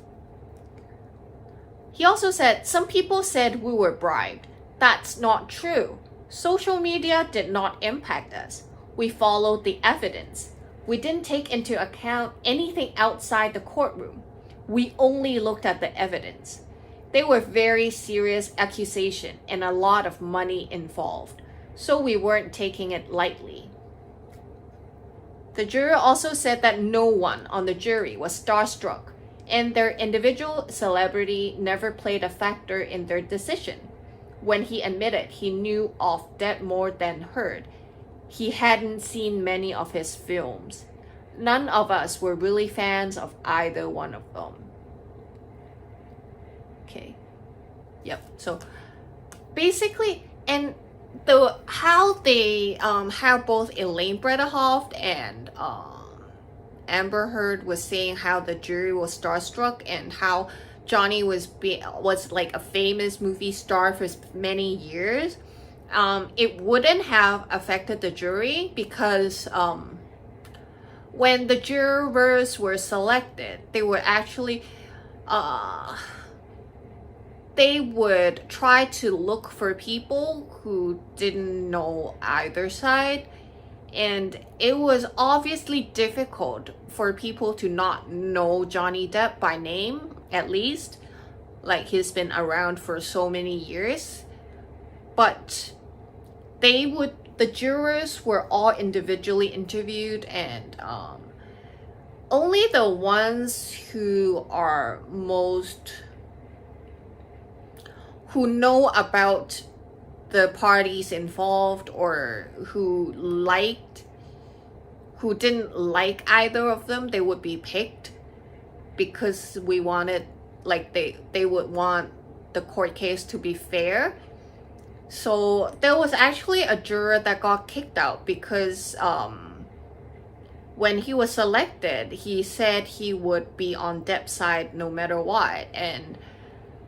He also said some people said we were bribed. That's not true. Social media did not impact us. We followed the evidence. We didn't take into account anything outside the courtroom. We only looked at the evidence. They were very serious accusations and a lot of money involved, so we weren't taking it lightly. The juror also said that no one on the jury was starstruck, and their individual celebrity never played a factor in their decision. When he admitted he knew of Depp more than Heard, he hadn't seen many of his films. None of us were really fans of either one of them. Okay. Yep. So basically, and how both Elaine Bredehoft and Amber Heard was saying how the jury was starstruck and how Johnny was like a famous movie star for many years. It wouldn't have affected the jury because when the jurors were selected, they were actually they would try to look for people who didn't know either side, and it was obviously difficult for people to not know Johnny Depp by name, at least, like he's been around for so many years. But the jurors were all individually interviewed, and only the ones who know about the parties involved or who didn't like either of them, they would be picked because we wanted, like, they would want the court case to be fair. So there was actually a juror that got kicked out because when he was selected, he said he would be on Depp's side no matter what, and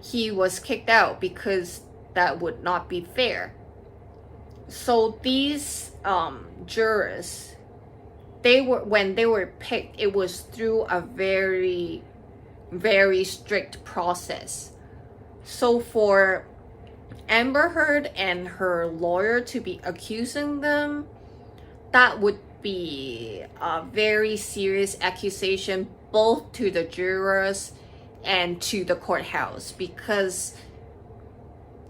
he was kicked out because that would not be fair. So these jurors, when they were picked, it was through a very, very strict process. So for Amber Heard and her lawyer to be accusing them, that would be a very serious accusation both to the jurors and to the courthouse, because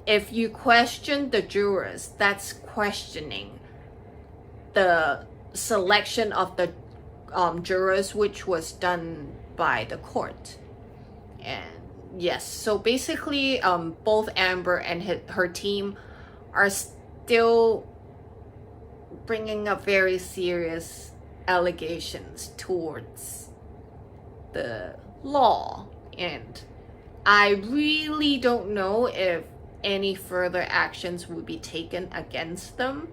if you question the jurors, that's questioning the selection of the jurors, which was done by the court. And yes, so basically both Amber and her team are still bringing up very serious allegations towards the law, and I really don't know if any further actions would be taken against them,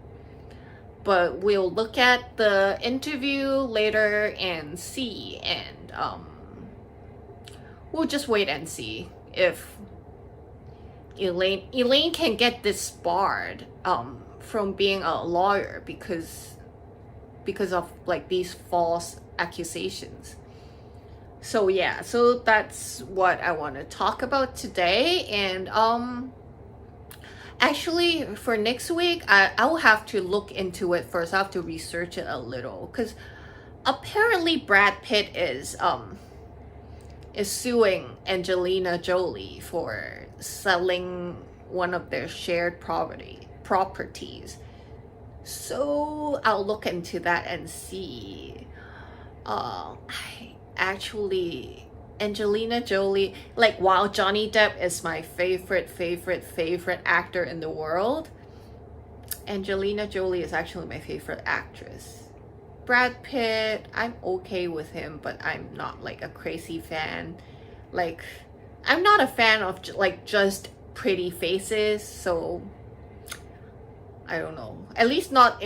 but we'll look at the interview later and see, and we'll just wait and see if Elaine can get disbarred from being a lawyer because of like these false accusations. So yeah, so that's what I want to talk about today. And actually for next week, I'll have to look into it first. I have to research it a little, because apparently Brad Pitt is suing Angelina Jolie for selling one of their shared properties. So I'll look into that and see. Actually, Angelina Jolie, like, while Johnny Depp is my favorite actor in the world, Angelina Jolie is actually my favorite actress. Brad Pitt, I'm okay with him, but I'm not like a crazy fan. Like, I'm not a fan of like just pretty faces, so I don't know. At least not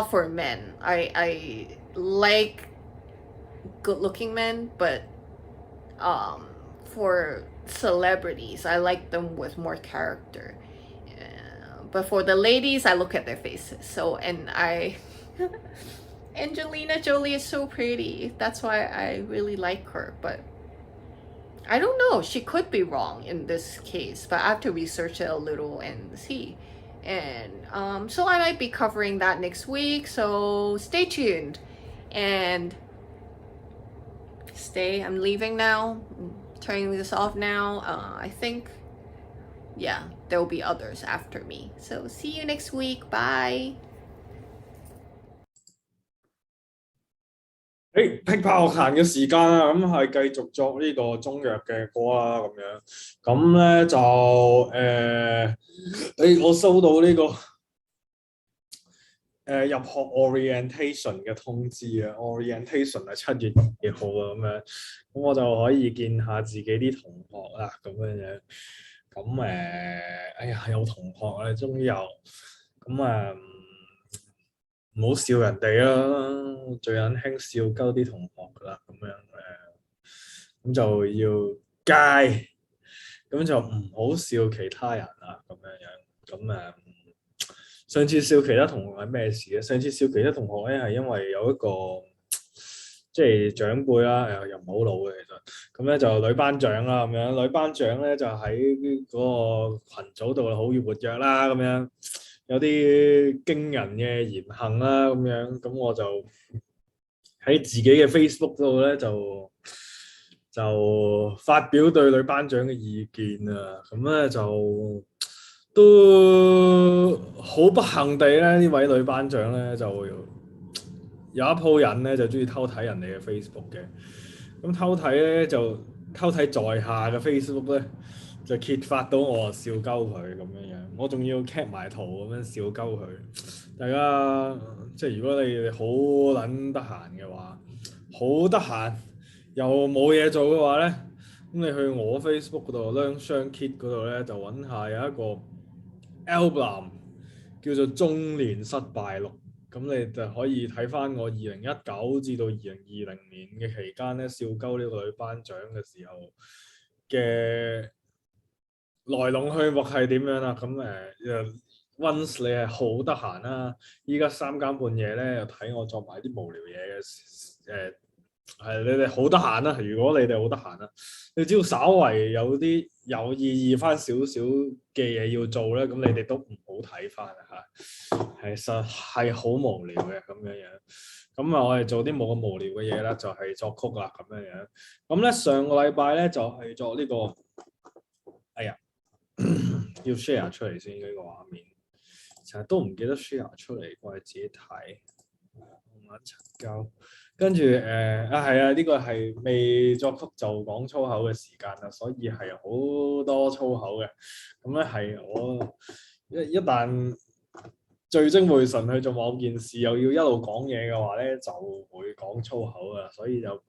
for men. I like good-looking men, but for celebrities, I like them with more character. But for the ladies, I look at their faces. So, and Angelina Jolie is so pretty. That's why I really like her. But I don't know. She could be wrong in this case, but I have to research it a little and see. And so I might be covering that next week. So stay tuned and I'm leaving now. I'm turning this off now. I think, yeah, there will be others after me. So see you next week. Bye. 劈啪樂壇嘅時間啦，咁係繼續作呢個中藥嘅歌啦，咁樣，咁咧就我收到呢個入學 orientation 嘅通知啊 ，orientation 係7月2號啊，咁樣，咁我就可以見下自己啲同學啦，咁樣，咁哎呀有同學咧，終於有，咁唔好笑人哋啦，最撚興笑鳩啲同學噶啦，咁樣咁就要戒，咁就唔好笑其他人啦，咁樣，咁上次笑其他同學係咩事咧？上次笑其他同學咧係因為有一個即係長輩啦，又唔好老嘅其實，咁咧就女班長啦，咁樣，女班長咧就喺嗰個群組度好活躍啦，咁樣。有啲驚人嘅言行啦，咁樣，咁我就喺自己嘅 Facebook 度咧就發表對女班長嘅意見啊，咁咧就都好不幸地咧，呢位女班長咧就有一鋪人咧就中意偷睇人哋嘅 Facebook 嘅，咁偷睇咧就偷睇在下嘅 Facebook 咧，就揭發到我笑鳩佢咁樣樣，我仲要 cap 埋圖咁樣笑鳩佢。大家即係如果你哋好撚得閒嘅話，好得閒又冇嘢做嘅話咧，咁你去我 Facebook 嗰度兩雙 kit 嗰度咧就揾下有一個 album 叫做《中年失敗錄》。咁你就可以睇翻我2019至到2020年嘅期間咧，笑鳩呢個女頒獎嘅時候嘅來龍去脈係點樣啦？咁once 你係好得閒啦，依家3更半夜咧又睇我作埋啲無聊嘢嘅係你哋好得閒啦。如果你哋好得閒啦，你只要稍為有啲有意義翻少少嘅嘢要做咧，咁你哋都唔好睇翻啊嚇。其實係好無聊嘅咁樣樣。咁啊，我哋做啲冇咁無聊嘅嘢啦，就係作曲啦咁樣樣。咁咧上個禮拜咧就係作呢個，哎呀要 share 出嚟先呢個畫面，成日都唔記得 share 出嚟，我係自己睇。跟住係啊，呢個係未作曲就講粗口嘅時間啦，所以係好多粗口嘅。咁咧係我一旦聚精會神去做某件事，又要一路講嘢嘅話咧，就會講粗口噶，所以就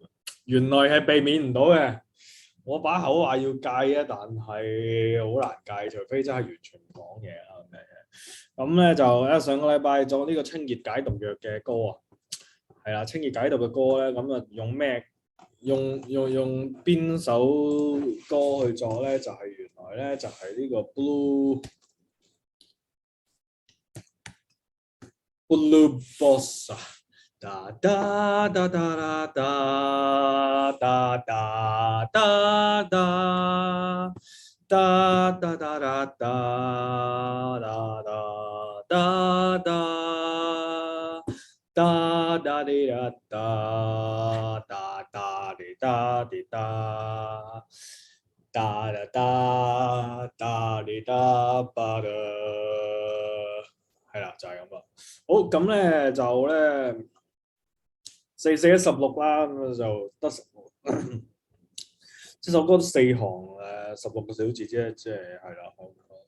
原來係避免唔到嘅。我把口話要戒啊，但係好難戒，除非真係完全唔講嘢啦咁樣。咁咧就上個禮拜做呢個清熱解毒藥嘅歌啊，係啦，清熱解毒嘅歌咧，咁啊用咩？用邊首歌去做咧？就係原來咧就係呢個 Blue Bossa 哒哒哒哒哒哒哒哒哒哒哒哒哒哒哒哒哒哒滴哒哒哒哒滴哒滴哒哒哒哒哒滴哒吧的，係啦，就係咁啦。好，咁咧就咧4×4=16啦，咁就得16。呢首歌都4行16個小字啫，即係係啦，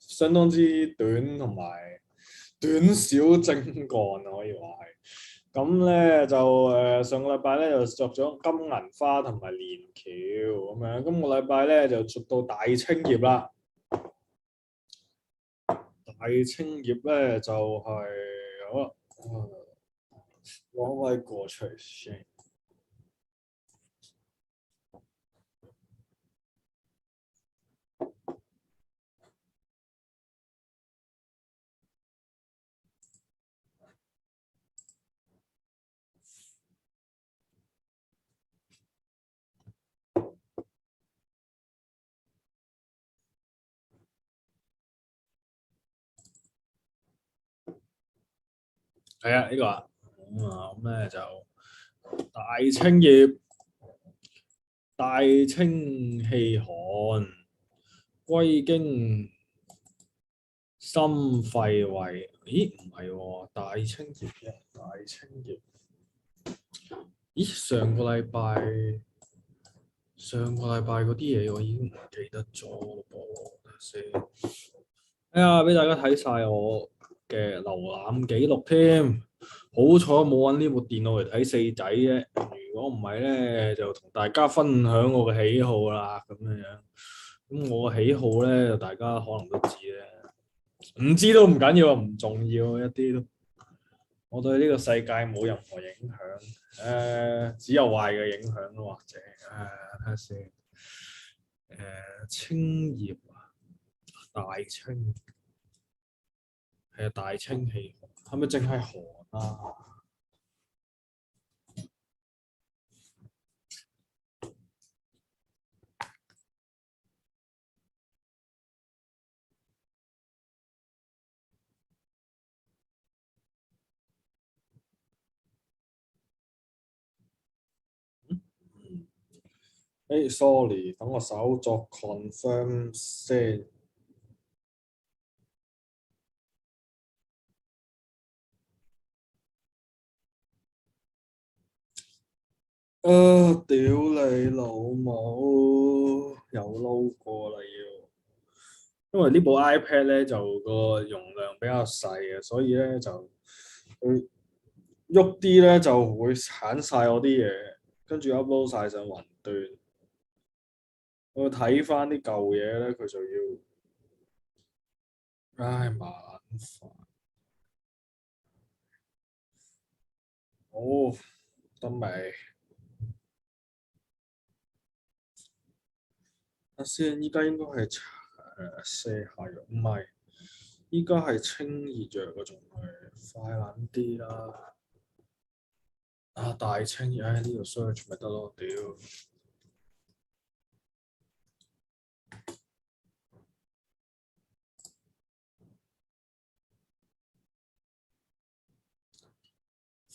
相當之短同埋短小精幹可以話係。咁咧就上個禮拜咧就作咗金銀花同埋連橋咁樣，今個禮拜咧就作到大青葉啦。大青葉咧就係好攞位過出嚟先。係啊，呢個啊，咁咧就大青葉，大清氣寒，歸經心肺胃。咦，唔係喎，大青葉嘅大青葉。咦，上個禮拜嗰啲嘢我已經唔記得咗咯噃，先。哎呀，俾大家睇晒我嘅瀏覽記錄添，好彩冇揾呢部電腦嚟睇4仔啫。如果唔係咧，就同大家分享我嘅喜好啦，咁樣樣。咁我嘅喜好咧，大家可能都知咧，唔知都唔緊要，唔重要一啲都。我對呢個世界冇任何影響，只有壞嘅影響咯，或者睇下先。青葉啊，大青。係啊，大清氣寒，係咪淨係寒啊？sorry，等我手作 confirm 先。屌你老母，又撈過啦要，因為呢部 iPad 咧就個容量比較細嘅，所以咧就佢喐啲咧就會鏟晒我啲嘢，跟住 upload 晒上雲端。我睇翻啲舊嘢咧，佢就要，唉麻煩。好得未？睇先，依家應該係瀉下藥，唔係，依家係清熱藥嗰種，快撚啲啦。大清熱，呢度 search 咪得咯，屌！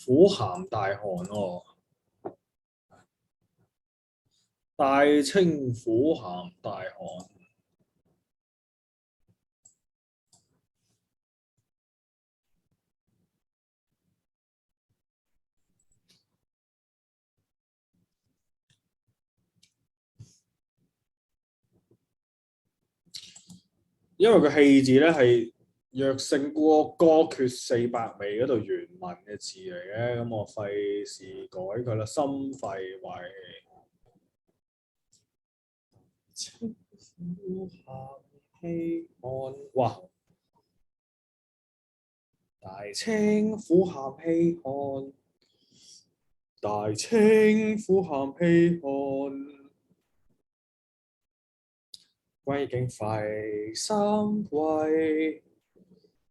苦鹹大寒喎，大清苦鹹大寒。因為個氣字咧係若勝歌缺四百味嗰度原文嘅字嚟嘅，咁我費事改佢啦，心肺為清苦鹹稀汗，哇！大清苦鹹稀汗，大清苦鹹稀汗。歸境肺心胃，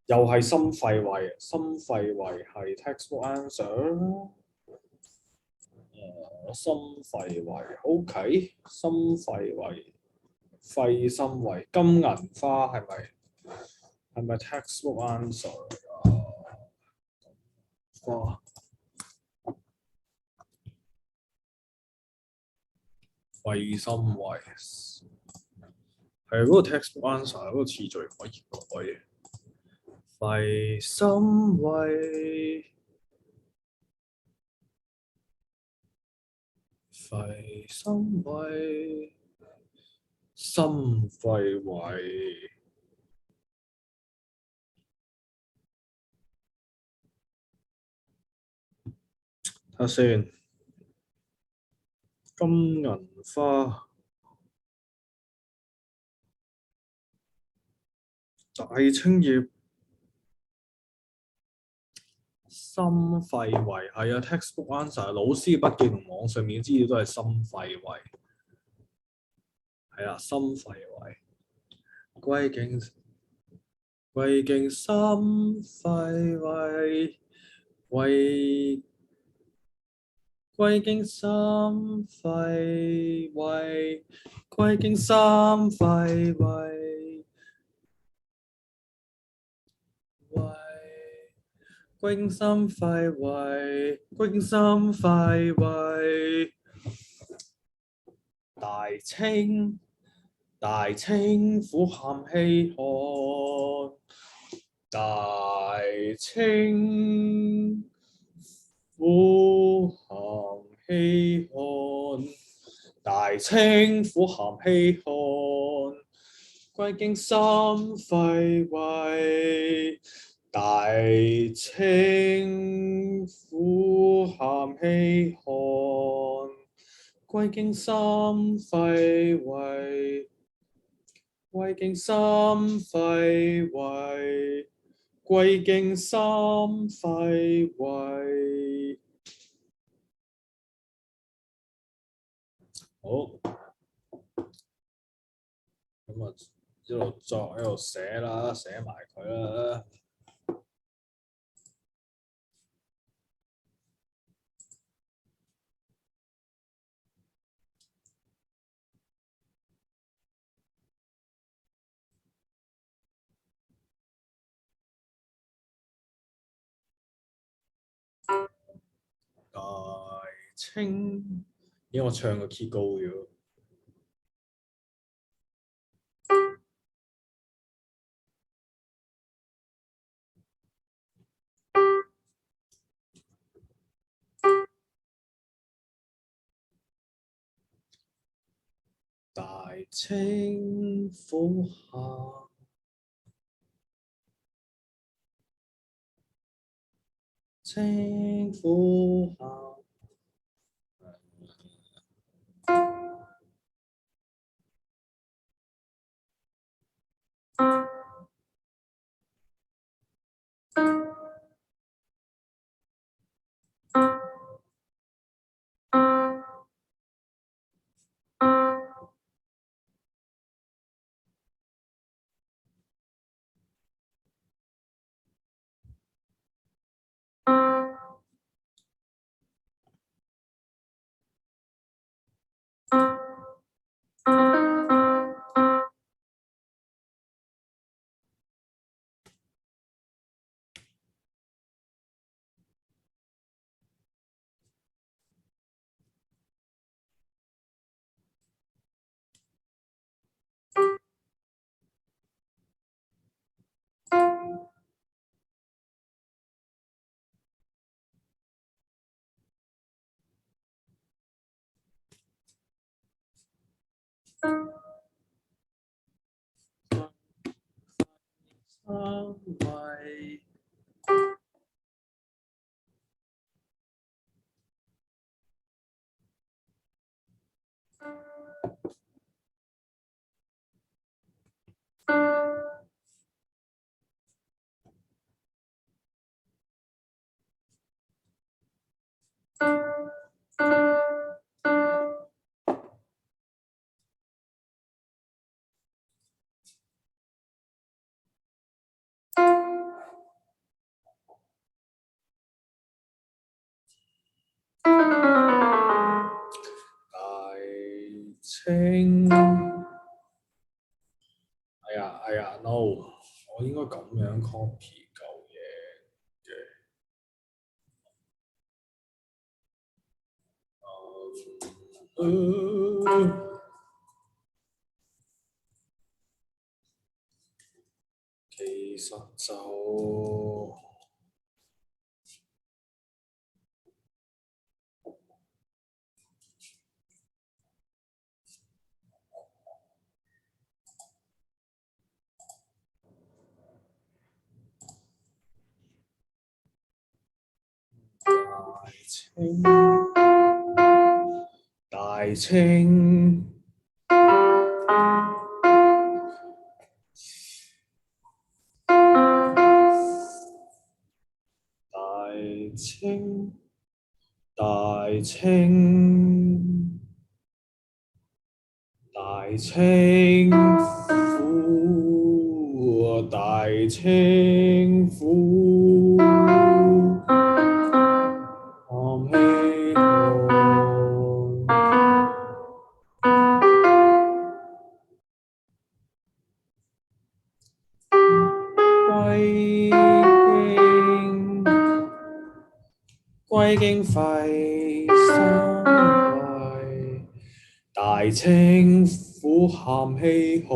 又係心肺胃，心肺胃係 textbook answer。心肺胃 OK，心肺胃，肺心胃，金銀花係咪 textbook answer 啊？花肺心胃係嗰個 textbook answer 嗰個次序可以改嘅。肺心胃，肺心胃，心肺胃。睇下先，金銀花，大青葉。心肺胃係啊 ，textbook answer，老師筆記同網上面嘅資料都係心肺胃，係啊，心肺胃。歸境心肺胃，歸境心肺胃，歸境心肺胃，歸經心肺胃，歸經心肺胃。大清苦鹹稀汗，大清苦鹹稀汗，大清苦鹹稀汗。歸經心肺胃，大清苦鹹稀汗，歸經心肺胃，歸經心肺胃，歸經心肺胃。好，咁啊一路作一路寫啦，寫埋佢啦。大清，因為我唱個 key 高咗。清苦下，清苦下。清，哎呀 ，no， 我應該咁樣 copy 舊嘢嘅。其實就大清苦，含氣歸經肺三胃，大清苦含氣寒，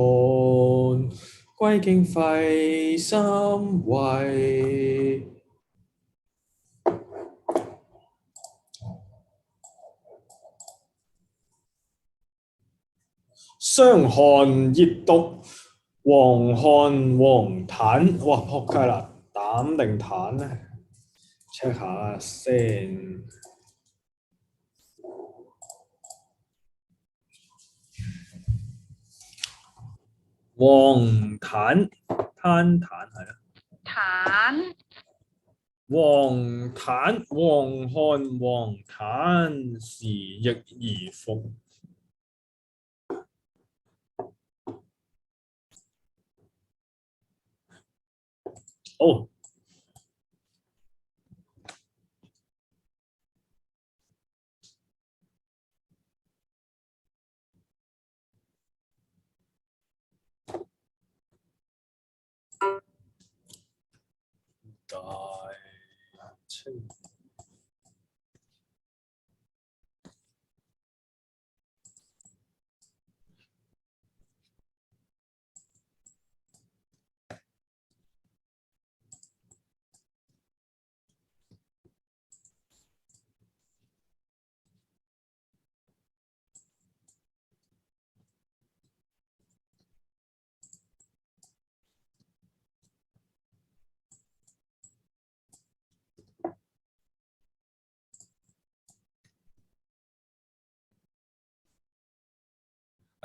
歸經肺三胃。傷寒熱毒，黃汗黃痰，哇撲街啦！膽定痰呢 check 下先。黃痰係啊。痰黃痰黃汗黃痰，時易而服。哦。大清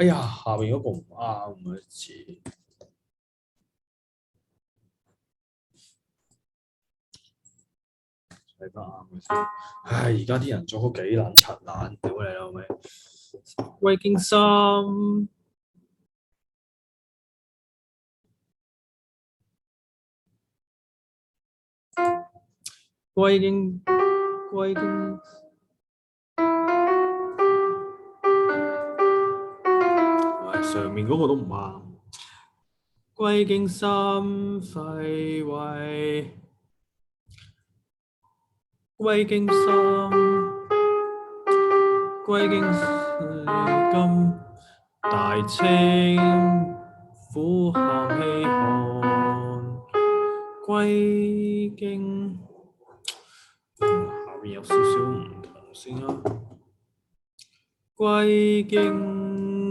哎呀，下邊嗰個唔啱嘅字。睇翻啱嘅先。唉，而家啲人作曲幾撚柒爛，屌你老味！歸經心，歸經，上面嗰個都唔啱。歸經心肺胃，歸經心，歸經金大清，苦喊氣寒，歸經下面有少少唔同先啦。歸經心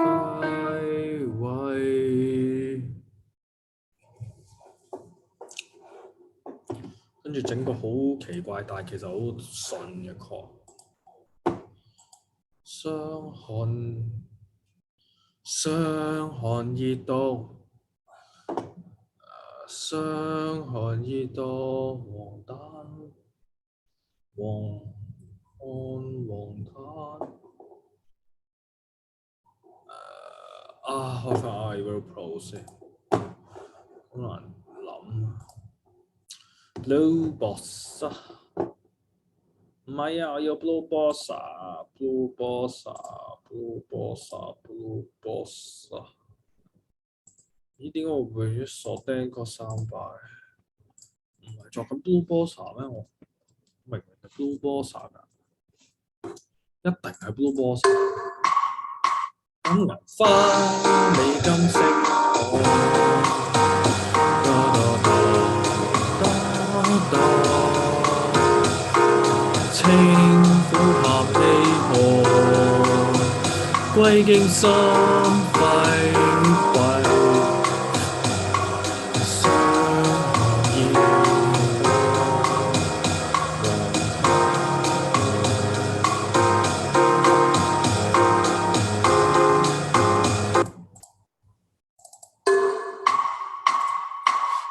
肺胃，跟住整個好奇怪，但係其實好順嘅曲。傷寒熱毒，傷寒熱毒，黃疸，黃疸。開翻 iVoox Pro 先，好難諗。Blue Bossa， 唔係啊，我要 Blue Bossa。Blue Bossa。咦？點解我會咗鎖釘嗰300？唔係作緊 Blue Bossa 咩？我明係 Blue Bossa 㗎，一定係 Blue Bossa。金銀花美金色清苦合氣寒，歸經心肺胃，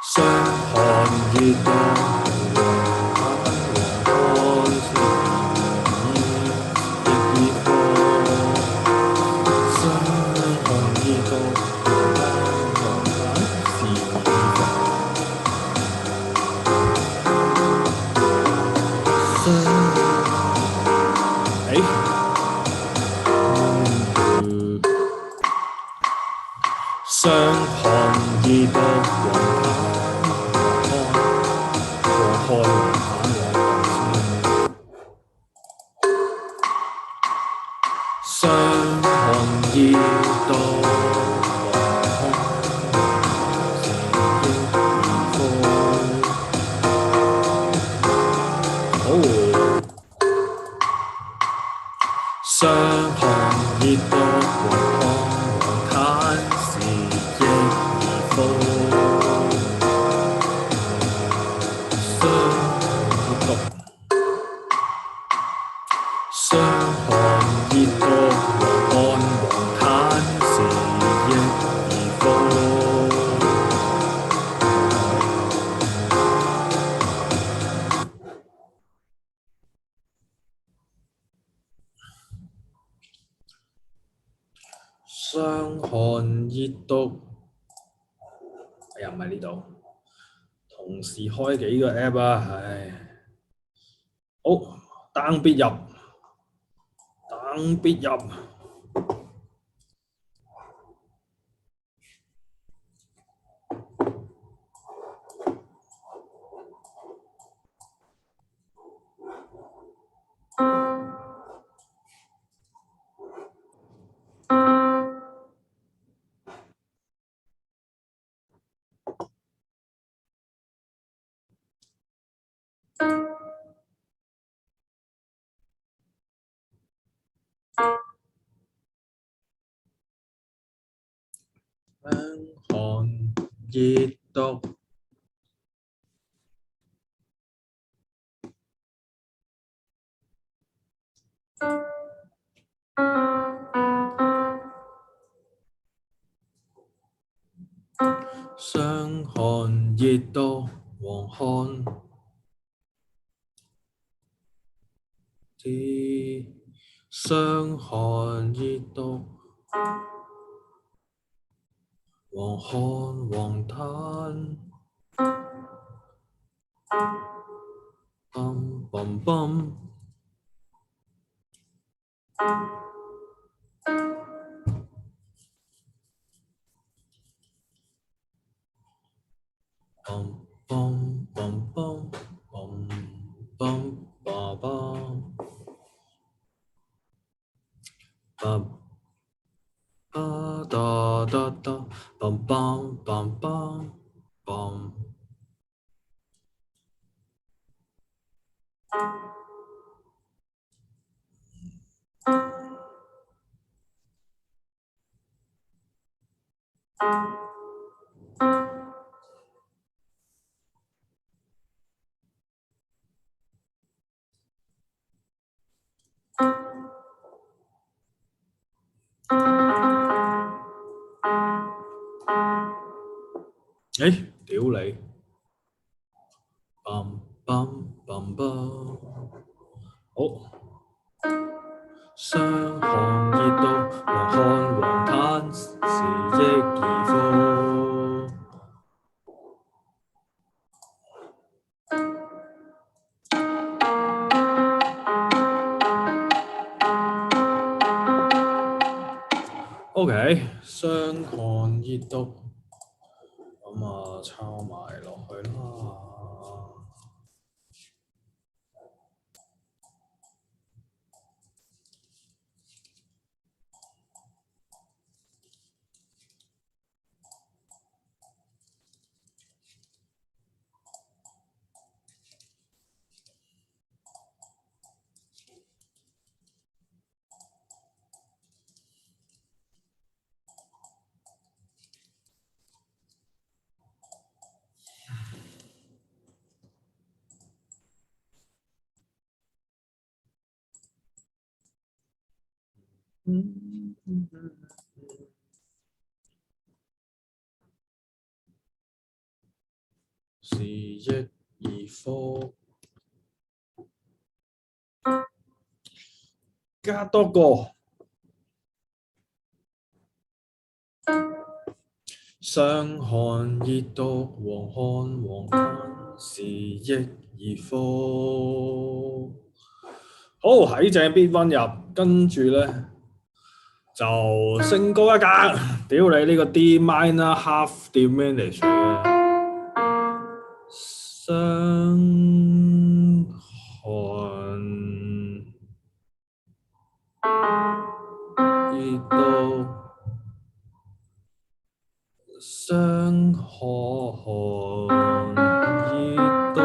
傷寒熱傷寒熱毒黃傷寒熱毒傷寒熱毒黃疸時益而復，傷寒熱毒黃疸時益而復。傷寒熱毒，哎呀唔係呢度，同時開幾個 app 啊，唉，好，down 必入。傷寒熱毒，相看熱毒黃漢啲，相看熱毒黃漢黃灘，嘣嘣嘣。Bum bum bum bum bum bum ba bum bum ba da da da bum bum bum bum bum屌你 bum bum bum bum 好。相看熱毒黃漢黃灘是益而夫。OK， 相看熱毒，咁啊抄埋落去啦。是益而夫，加多個。相看熱毒黃漢黃灘是益而夫。好，喺正 beat 溫入，跟住咧就升高一格。屌你呢個 D minor half diminished 嚟嘅。相看熱毒，相看熱毒，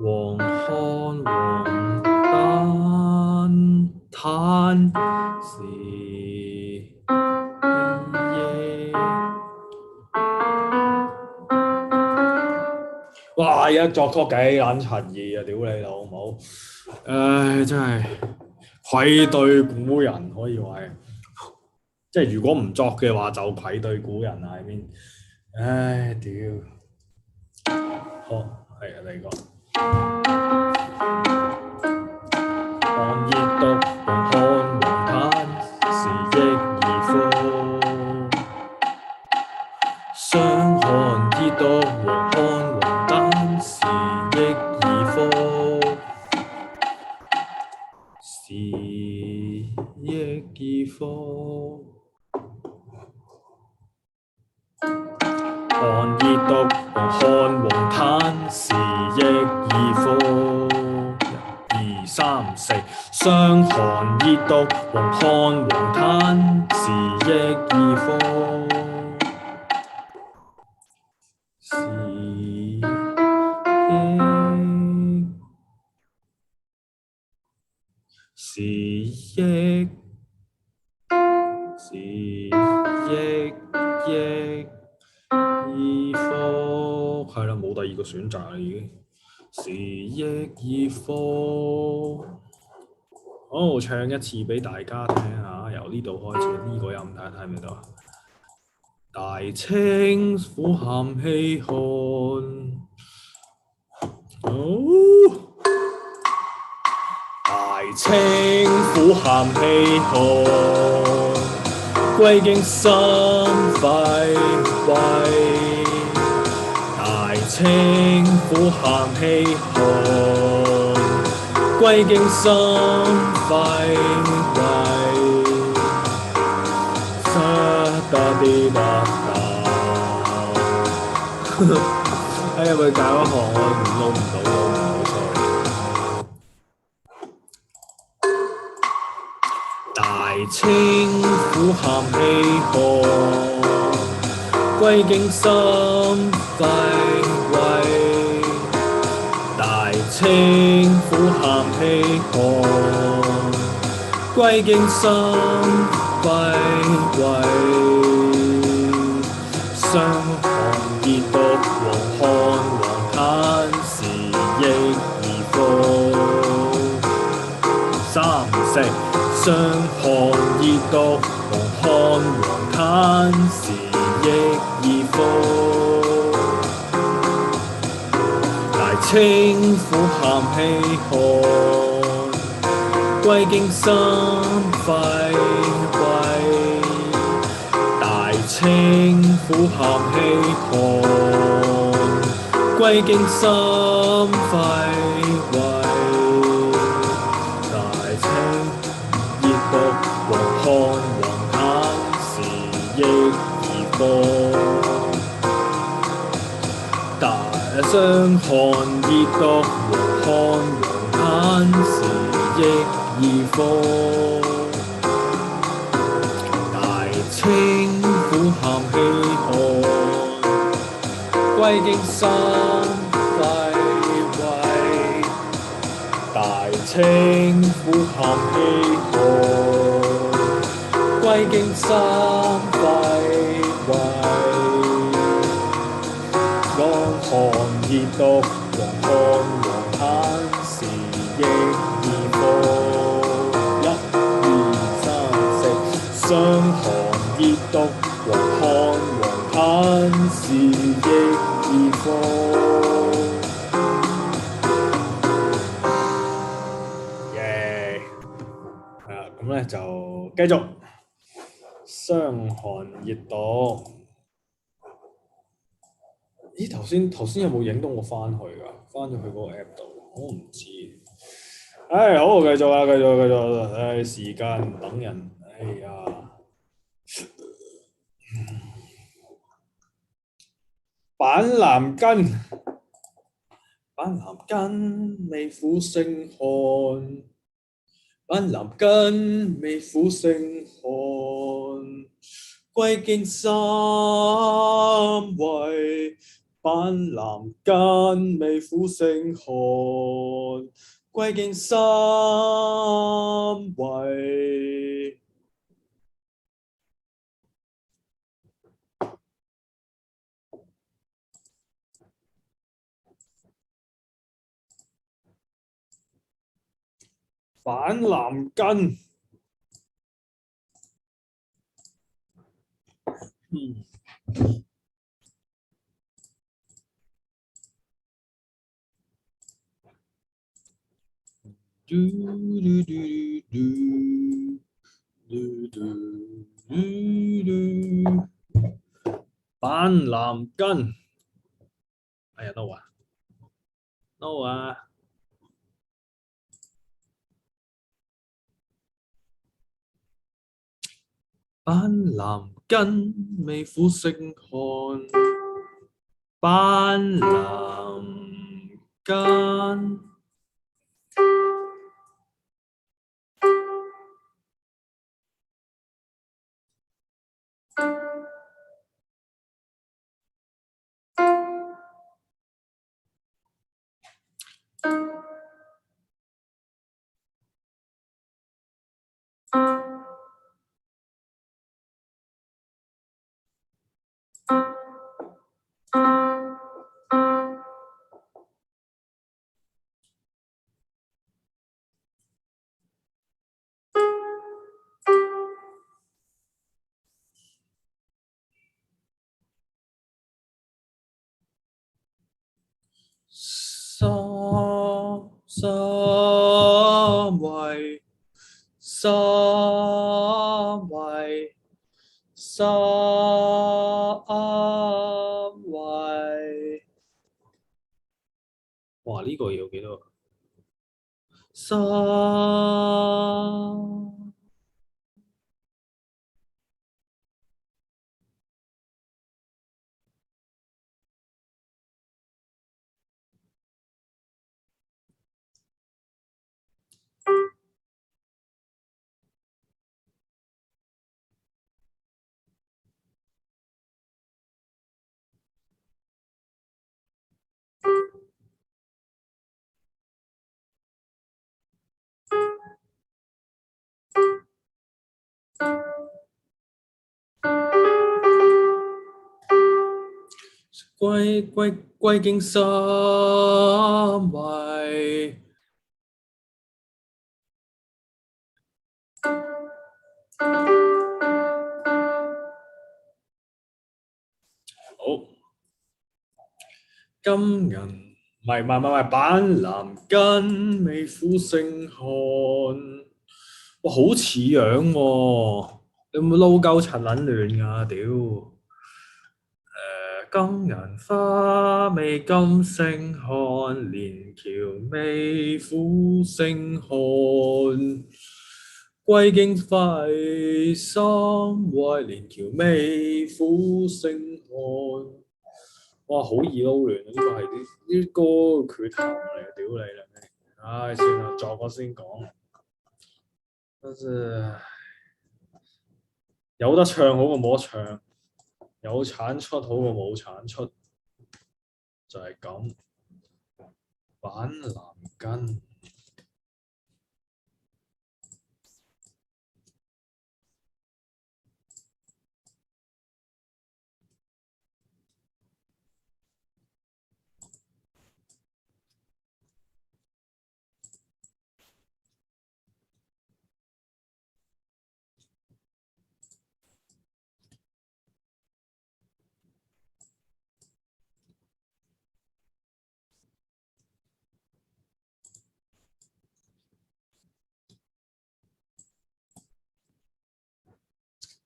黃漢黃灘是益。哇！而家作曲幾撚陳意啊！屌你老母！唉，真係愧對古人，可以話係，即係如果唔作嘅話，就愧對古人啊！I mean，唉，屌！好，係啊，你講。看熱毒黃漢黃灘是益而夫，相看熱毒黃漢黃灘是益而夫，是益而夫。看熱毒黃漢黃灘是益而夫。1、2、3、4，相看熱毒黃漢黃灘是益而夫，是益是益是益益。第二個選擇啦，已經時亦已課。好，唱一次俾大家聽下，由呢度開始，呢、個音睇下睇唔睇到啊？大清苦喊稀寒，大清苦喊稀寒，歸經心廢廢。大清苦喊稀寒，歸經心廢廢。得啲得㗎，哎呀！佢教嗰行我撈唔到，sorry。大清苦喊稀寒，歸經心廢廢。大清苦喊稀寒，歸經心廢廢。傷寒熱毒黃漢黃炭時亦已復。三四傷寒熱毒黃漢黃炭時亦已復。大清苦喊稀寒，歸經心廢廢。大清苦喊稀寒，歸經心廢廢。大清熱毒黃漢黃炭時亦已復。傷寒熱毒黃漢黃炭時亦已復。大清苦喊稀寒，歸經心廢廢。大清苦喊稀寒，歸經心廢廢。寒熱毒黃漢黃炭時亦已復。一二三四，傷寒熱毒黃漢黃炭時亦已復。耶！係啦，咁咧就繼續傷寒熱毒。咦，頭先有冇影到我翻去㗎？翻咗去嗰個 app 度，我唔知。唉，好，繼續啦，繼續。唉，時間唔等人。哎呀，板藍根，未苦勝寒。板藍根，未苦勝寒。歸經心廢。板藍根，未苦勝寒。歸經心廢。板藍根，板藍根，哎呀，no 啊！板藍根，未苦勝寒。板藍根。三位哇呢個要幾多？歸經三位。好，金銀唔係，板藍根美孚星漢，哇好似樣喎，你有冇撈鳩柒撚亂㗎？屌！金銀花美金星漢，連橋美孚星漢，歸經費三位，連橋美孚星漢。哇，好易撈亂啊！呢個係啲歌嘅缺陷嚟，屌你啦！唉，算啦，作我先講。但是有得唱好過冇得唱，有產出好過冇產出，就係咁。板藍根。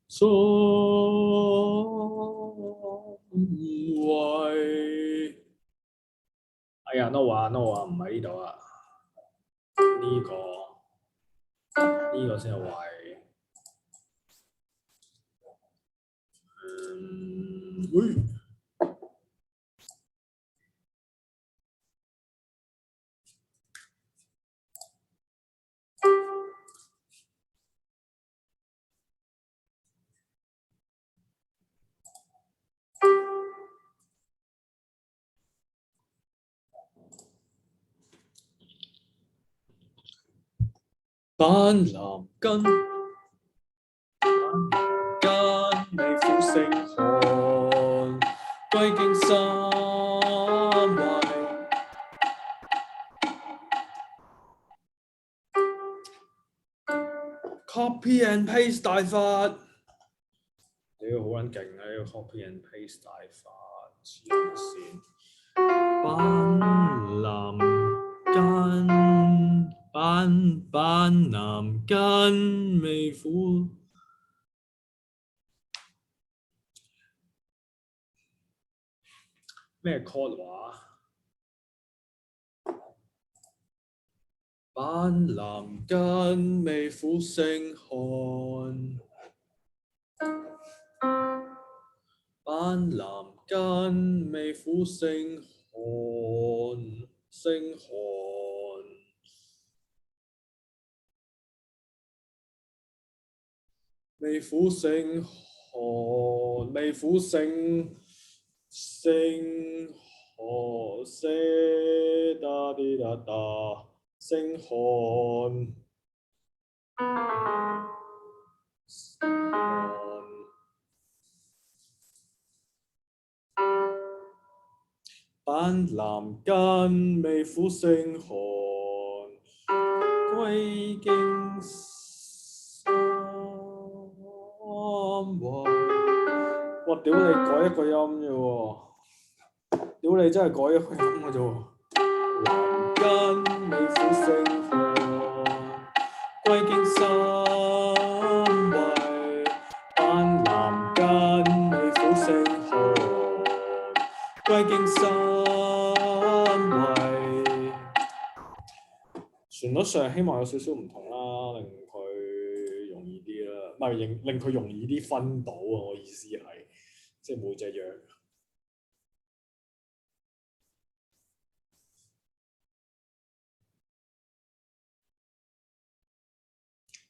三位，哎呀 no 啊 no 啊，唔喺呢度啊，呢個先係位。喂。板藍根，美孚星漢，歸經三位。Copy and paste 大法，屌好撚勁啊！呢個 copy and paste 大法，黐線。板藍根，板藍根，美孚。咩 chord 話？板藍根，美孚星漢。板藍根，美孚星漢，星漢。美孚星漢，美孚星漢，西打啲打打，星漢。板藍根，美孚星漢，歸經三位。哇！屌你改一個音啫喎！屌你真係改一個音嘅啫喎！旋律上希望有少少唔同啦，令佢容易啲啦，唔係令佢容易啲分到啊！我意思係，即係每隻樣。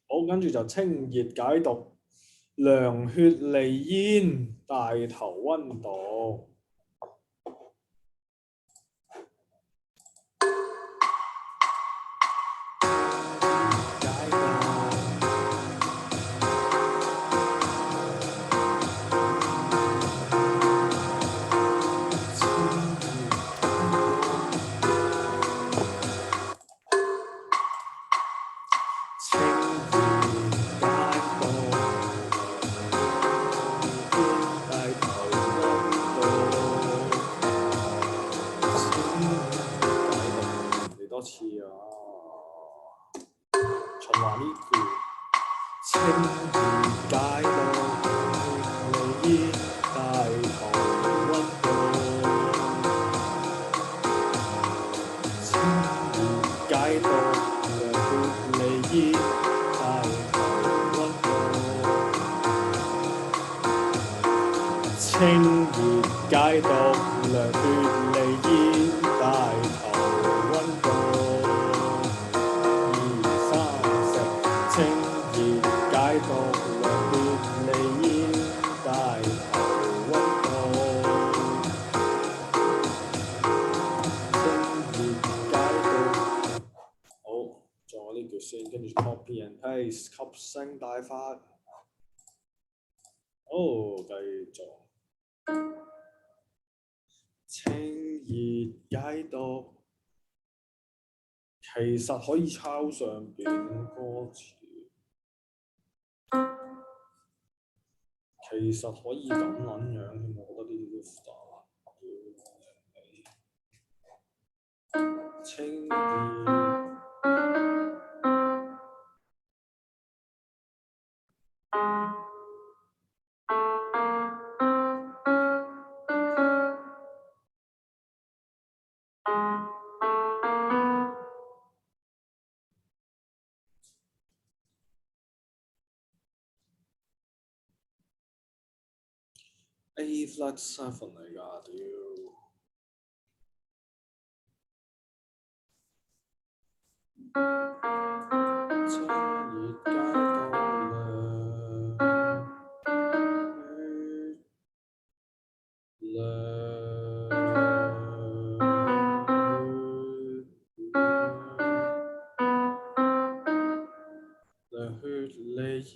好，跟住就清熱解毒，涼血利煙，大頭温度。多次啊！循環呢句，清熱解毒，利煙大頭温度。清熱解毒，涼血利煙大頭温度。清熱解毒，涼血利煙大頭。清熱解毒，涼血利煙大頭温度。清熱解毒。好，做呢句先，跟住 copy and paste，吸聲大法。好，繼續。清熱解毒，其實可以抄上邊歌詞。其實可以咁撚樣添，我覺得呢啲都煩。清熱。A flat 7嚟㗎，屌！清熱解毒，涼血利煙。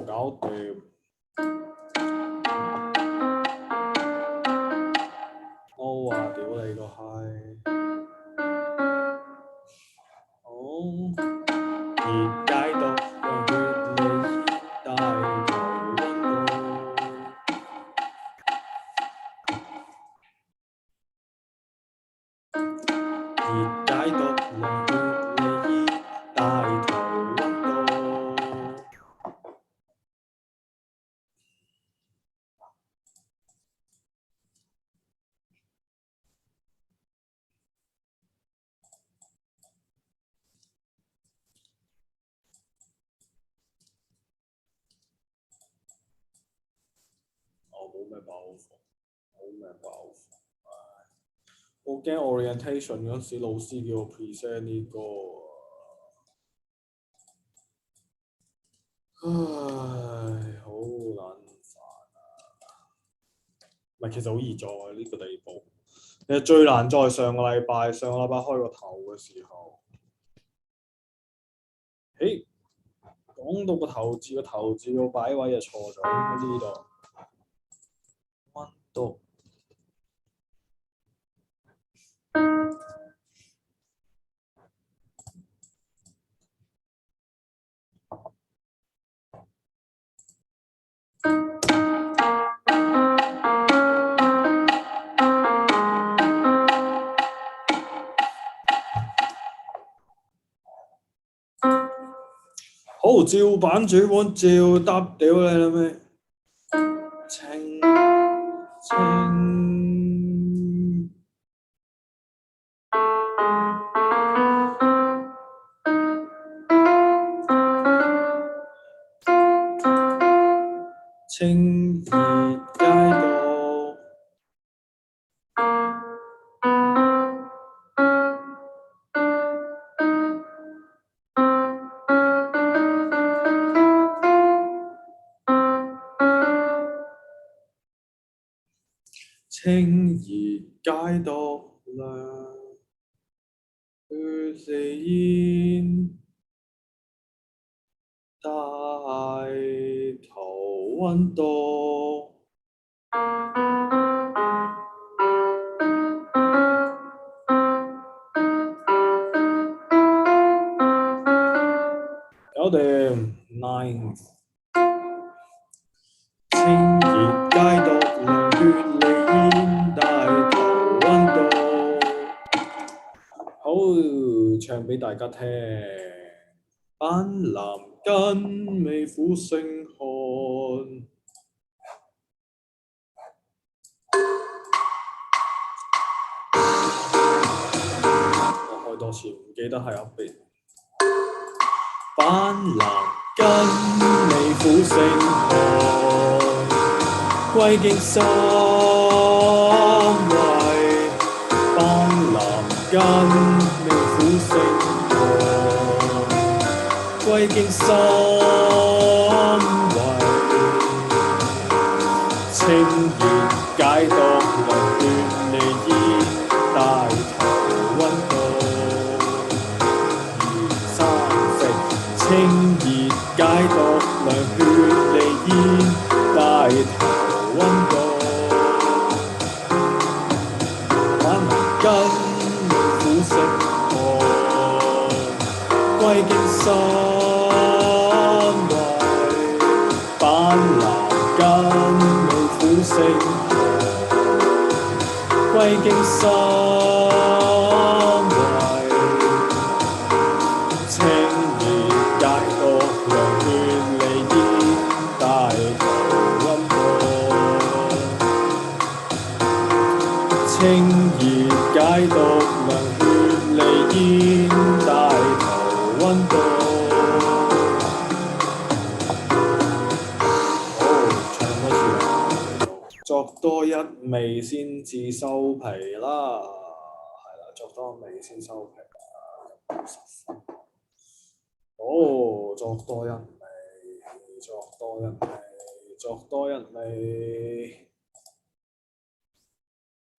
搞掂。我話屌你個閪！好，熱解毒，涼血利煙大頭温度。熱解毒，涼血利煙大頭温度。冇咩包袱，我驚 orientation 嗰時老師叫我 present 呢個唉，好撚煩啊！唔係，其實好易做啊呢個地步。其實最難在上個禮拜開個頭嘅時候，講到個頭字個擺位就錯咗，應該呢度温度。照版煮碗照答屌你啦咩？清熱街道，清熱街道涼血離煙，大頭溫度。搞掂，9。清熱街道涼血離煙，大頭溫度。好，唱俾大家聽。板藍根微苦勝寒，我開多次，唔記得係一邊。板藍根微苦勝寒，歸經心為。板藍根微苦勝寒，歸經心為。清熱解毒涼血離煙，大頭溫度。清熱解毒涼血離煙，大頭溫度。板藍根微苦勝寒，歸經心為。板藍根微苦勝寒，歸經心為。清熱解毒涼血離煙，大頭溫度。好，唱多次。作多一味先至收皮啦，係啦，作多一味先收皮啦。好，作多一味，作多一味，作多一味。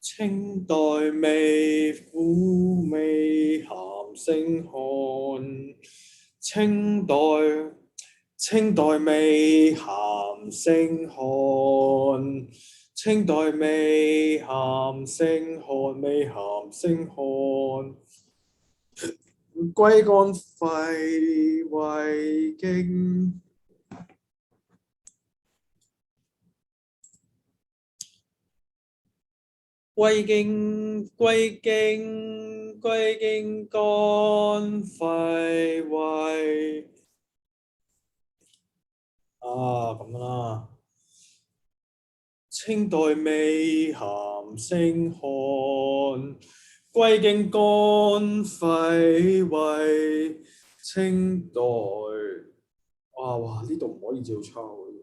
清代味苦味鹹勝寒，清代味鹹勝寒，清代味鹹勝寒，味鹹勝寒。歸肝肺胃經。歸經肝肺胃咁啦。清代味鹹勝寒，歸經肝肺胃。清代哇呢度唔可以照抄嘅。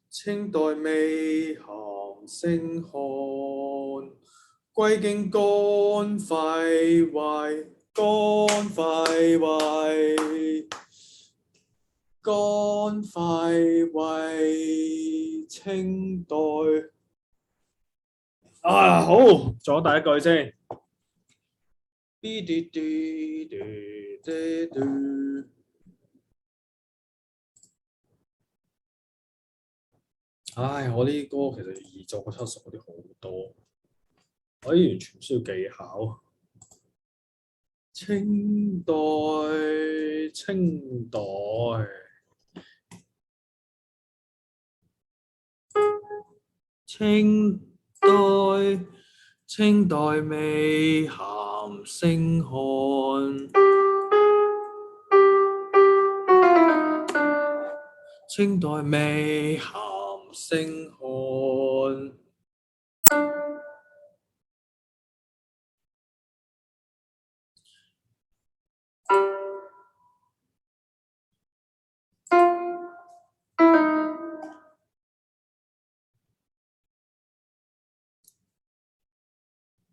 清代味鹹勝寒，歸經肝肺胃。肝肺胃，肝肺胃。清代好，做咗第一句先。我啲歌其實易作過70嗰啲好多，可以完全唔需要技巧。清代味鹹勝寒，清代味咸勝寒。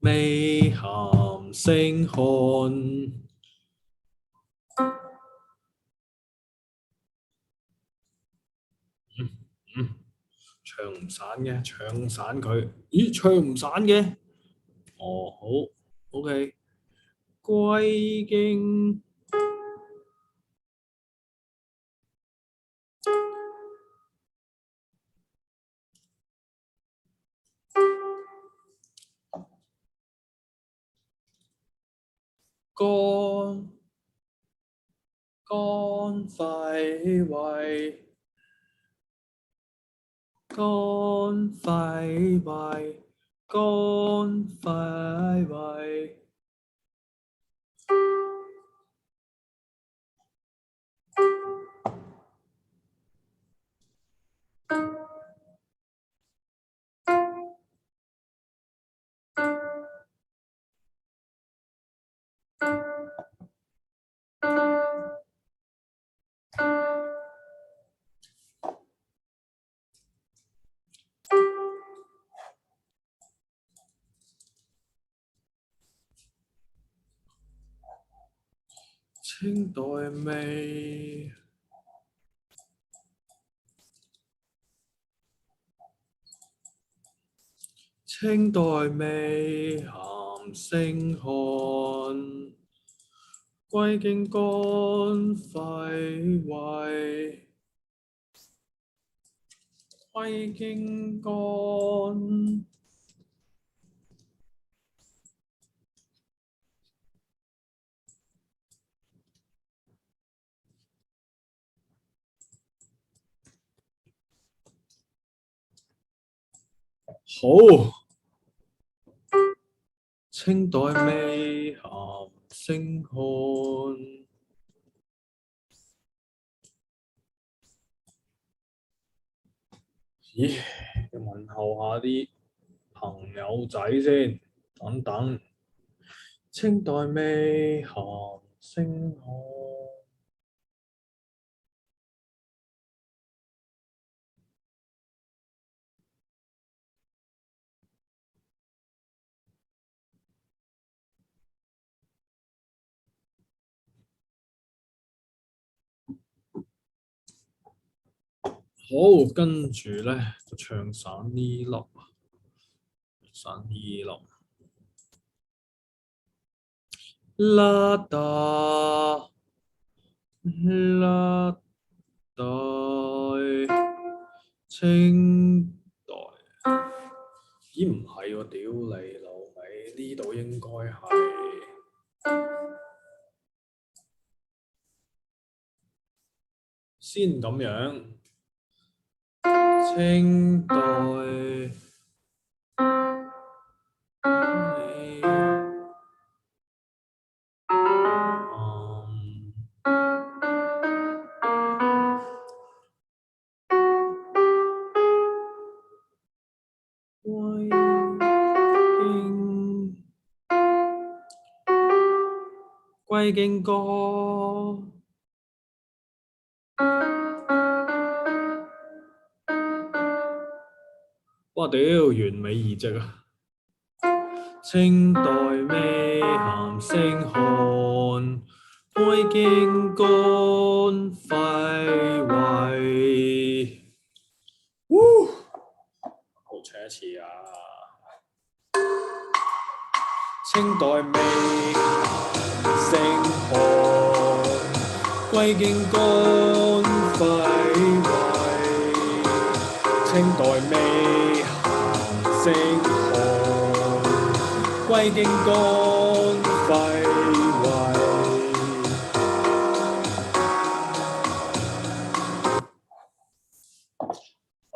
味咸勝寒。唱唔散嘅，唱散佢。咦，唱唔散嘅？哦，好 ，OK。歸經肝肺胃，肝肺胃，肝肺胃。清代味清代味咸勝寒，歸經肝肺胃，歸經肝。好，清代味咸勝寒。咦，要問候下啲朋友仔先，等等。清代味咸勝寒。好，跟住咧就唱散呢粒，散呢粒。啦噠啦噠，清代。咦，唔係喎，屌你老味，呢度應該係先咁樣。清代歸經歌。哇屌，完美移植啊！清代味咸勝寒，歸經肝肺胃。好，唱一次啊！清代味咸勝寒，歸經肝肺胃。清代味咸勝寒，歸經肝肺胃。好。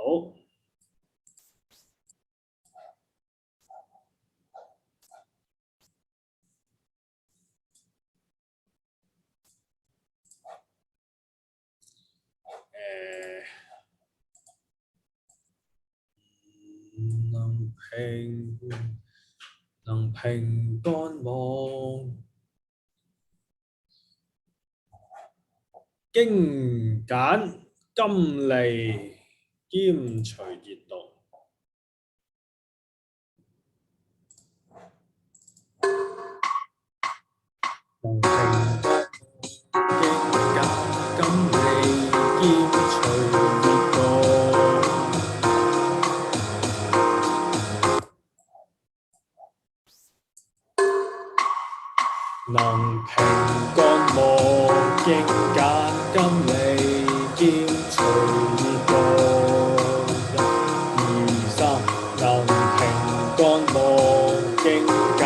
能平干網，經簡金利兼隨熱度。能平經簡金利兼隨熱度。能平干網經簡金利兼隨熱度。1、2、3，能平干網經簡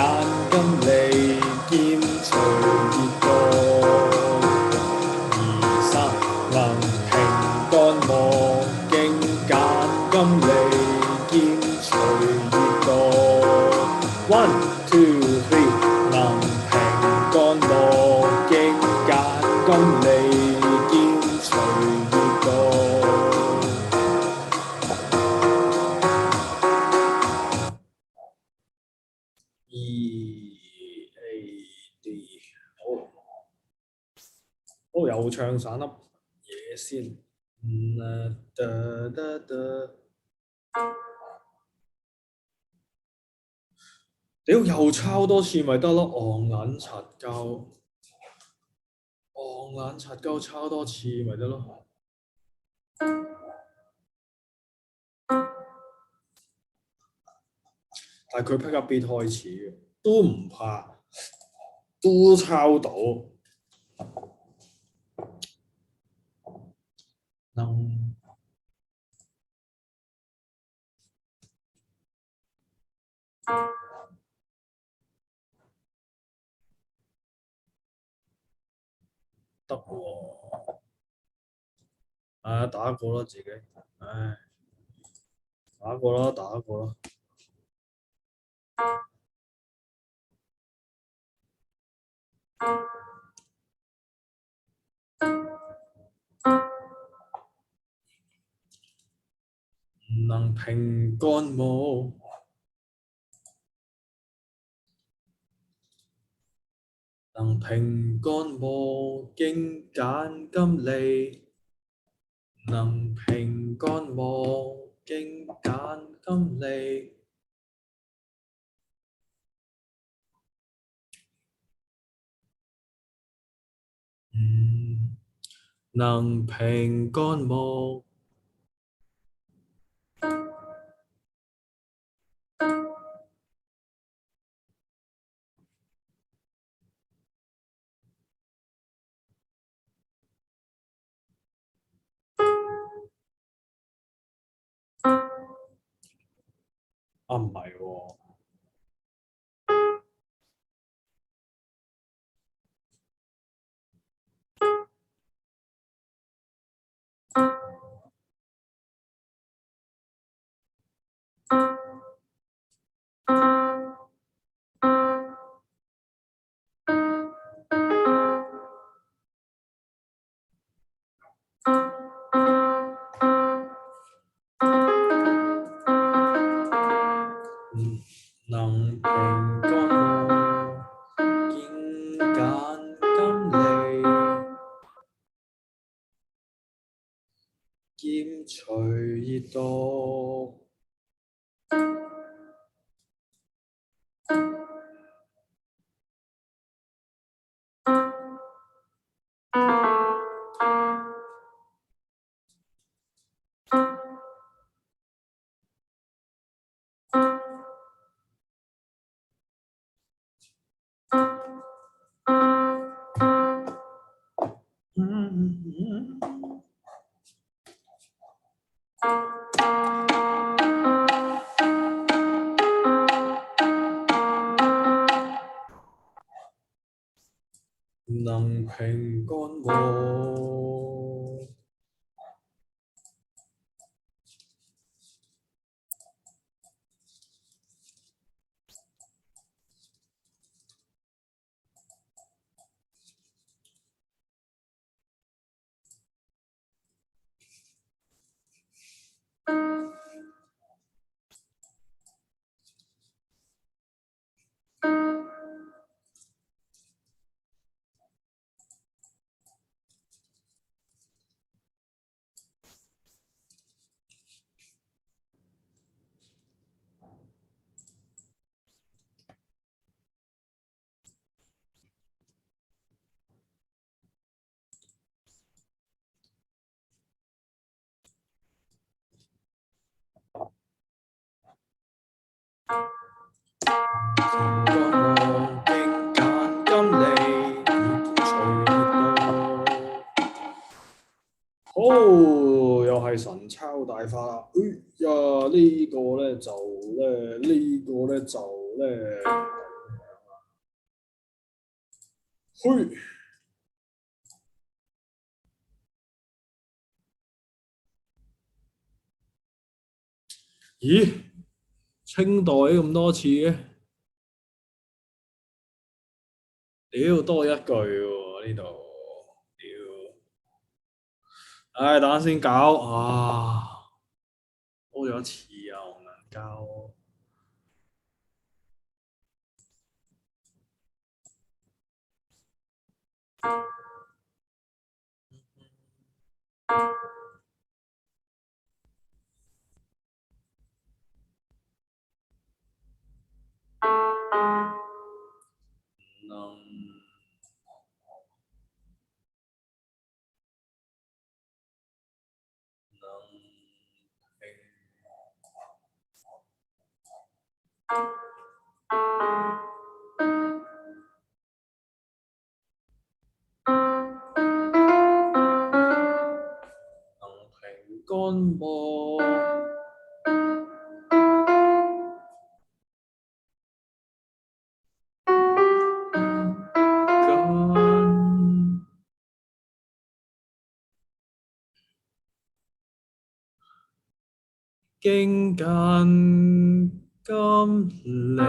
金利兼隨熱度。2、3，能平干網經簡金利兼隨熱度。1、2、3，能干網經簡金利兼隨熱度。E、A、D， 好，又唱散粒嘢先。屌，又抄多次咪得咯，戇撚柒鳩，抄多次咪得咯。但係佢 pick up beat 開始嘅，都唔怕，都抄到。得喎，打過啦自己，打過啦。唔能平干網，能平干網經簡金利，能平干網經簡金利。能平干網。唔係喎。能平干網經簡金利兼隨熱度。能平干網。好，又係神抄大法啦！哎呀，呢個咧就咧，嘿，咦，清代咁多次嘅，屌多一句喎呢度，屌，唉，等下先搞啊，多咗一次啊，我難交。乾波，經間金利。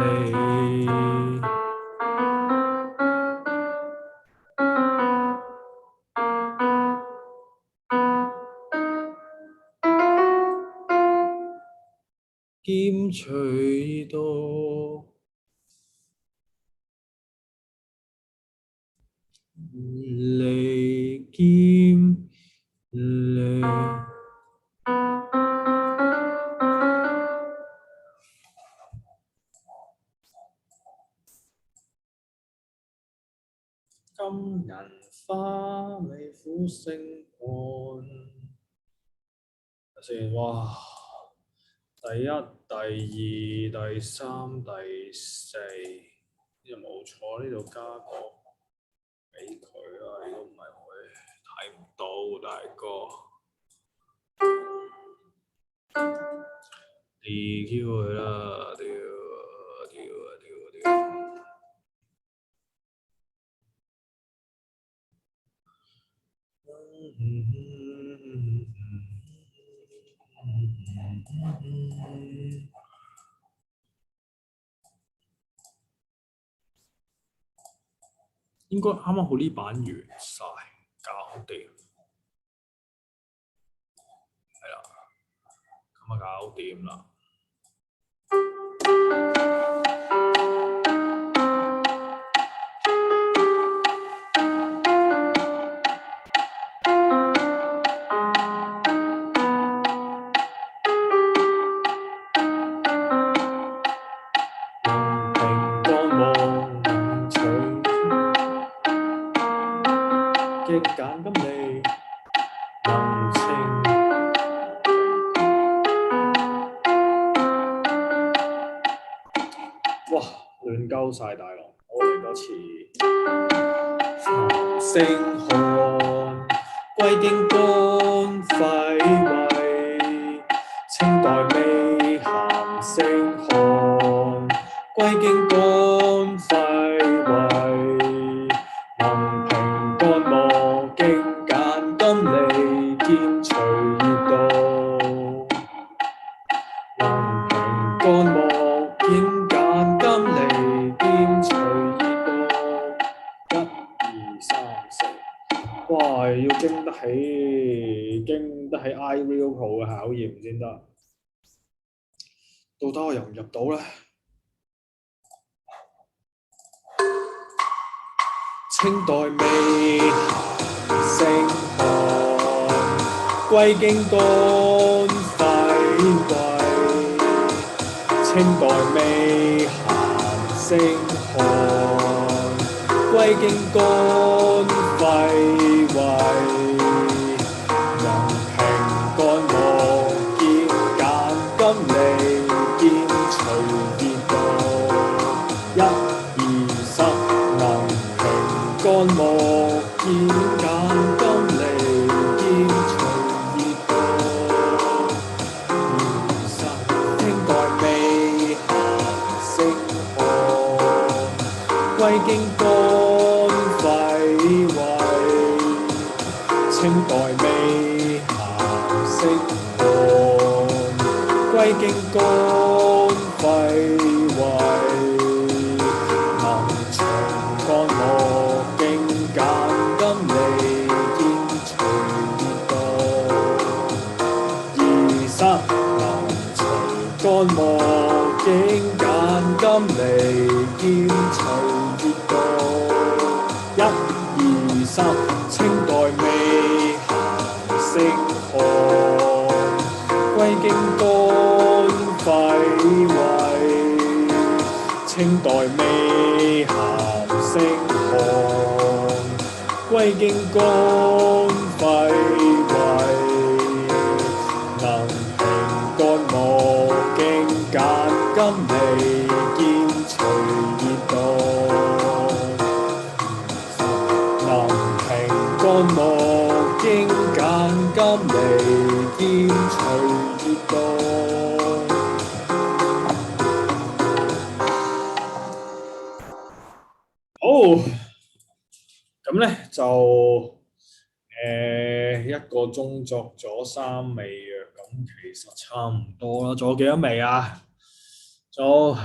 兼隨到利兼利，金銀花美苦勝看。先，哇！第一、第二、第三、第四，呢度冇錯，呢度加個俾佢啦，呢個唔係佢睇唔到，大哥。DQ 佢啦，屌！應該啱啱好呢版完晒，搞掂，係啦，咁啊搞掂啦。揀金利能情，哇！亂鳩晒大佬，我嚟多次。繁星看，歸經乾廢位，清代美鹹星看，歸經乾廢位，能平乾磨經揀金利兼隨熱度，能平乾磨經揀金利兼隨熱度，1、2、3、4，哇！要經得起 iReal Pro 嘅考驗先得，到底我入唔入到咧？清代美鹹星看，歸經乾廢位，清代美鹹星看，歸經乾廢位，能平乾磨兼揀金利兼隨熱莫見揀金離見隨熱度，清代未行色寒，歸經肝肺胃，清代未行色寒，歸經肝肺胃。乾莫經揀金離見隨熱度，二三能隨乾莫經揀金離見隨熱度，一二三清代未行色寒，歸經肝肺胃，清代未行色寒，歸經肝肺胃，能平肝莫經揀金離見隨熱度，能平肝莫經揀金離見隨熱度。好，咁咧就一個鐘作咗3味藥，咁其實差唔多啦。仲有幾多味啊？仲有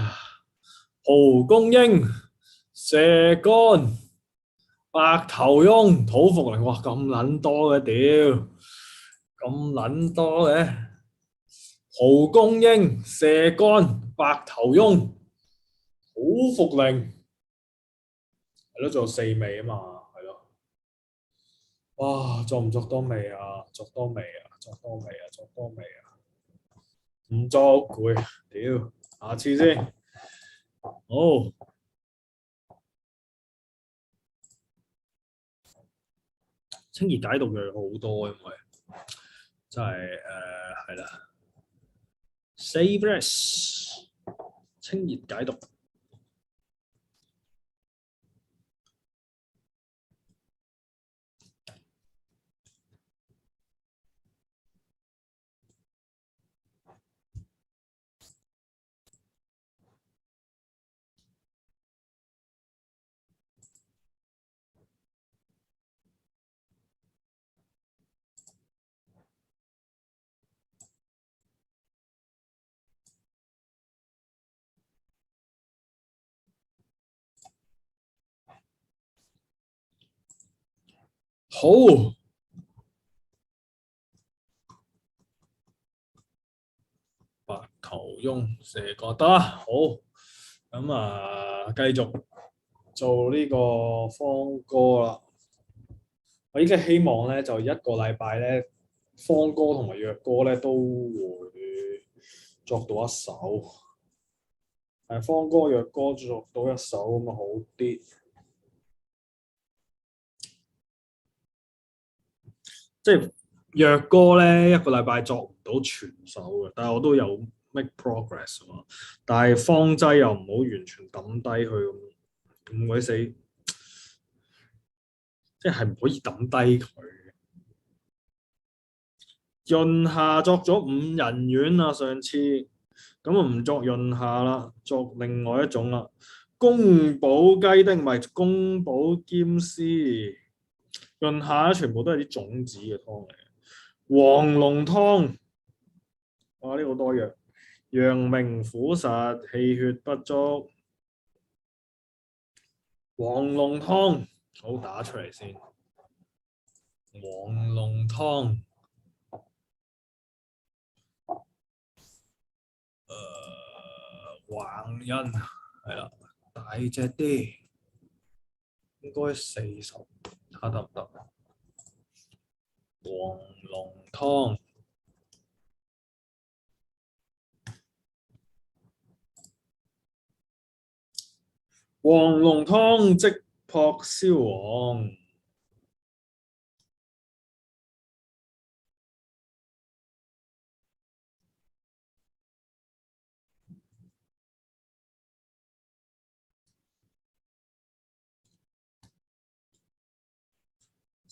蒲公英、射乾、白頭翁、土茯苓，哇咁撚多嘅屌，咁撚多嘅蒲公英、射乾、白頭翁、土茯苓。係咯，仲有4味啊嘛，係咯。哇，作唔作多味啊？作多味啊！作多味啊！作多味啊！唔作攰，屌，下次先。好，清熱解毒藥好多，因為真係係啦 ，Save 清熱解毒。好，白頭翁射過得好，咁繼續做呢個方歌啦。我依家希望咧就1個禮拜咧，方歌同埋弱歌咧都會作到一首，方歌弱歌作到一首咁啊好啲。即係弱歌咧1個禮拜作唔到全首嘅，但係我都有 make progress 啊嘛。但係方劑又唔好完全抌低佢咁鬼死，即係唔可以抌低佢。潤下作咗5人丸啊，上次咁啊唔作潤下啦，作另外一種啦。宮保雞丁唔係宮保兼絲，潤下全部都係啲種子嘅湯嚟。黃龍湯，哇呢個多藥，陽明苦實，氣血不足。黃龍湯，好打出嚟先。黃龍湯，橫印係啦，大隻啲，應該40，睇下得唔得？黃龍湯。黃龍湯即撲燒黃，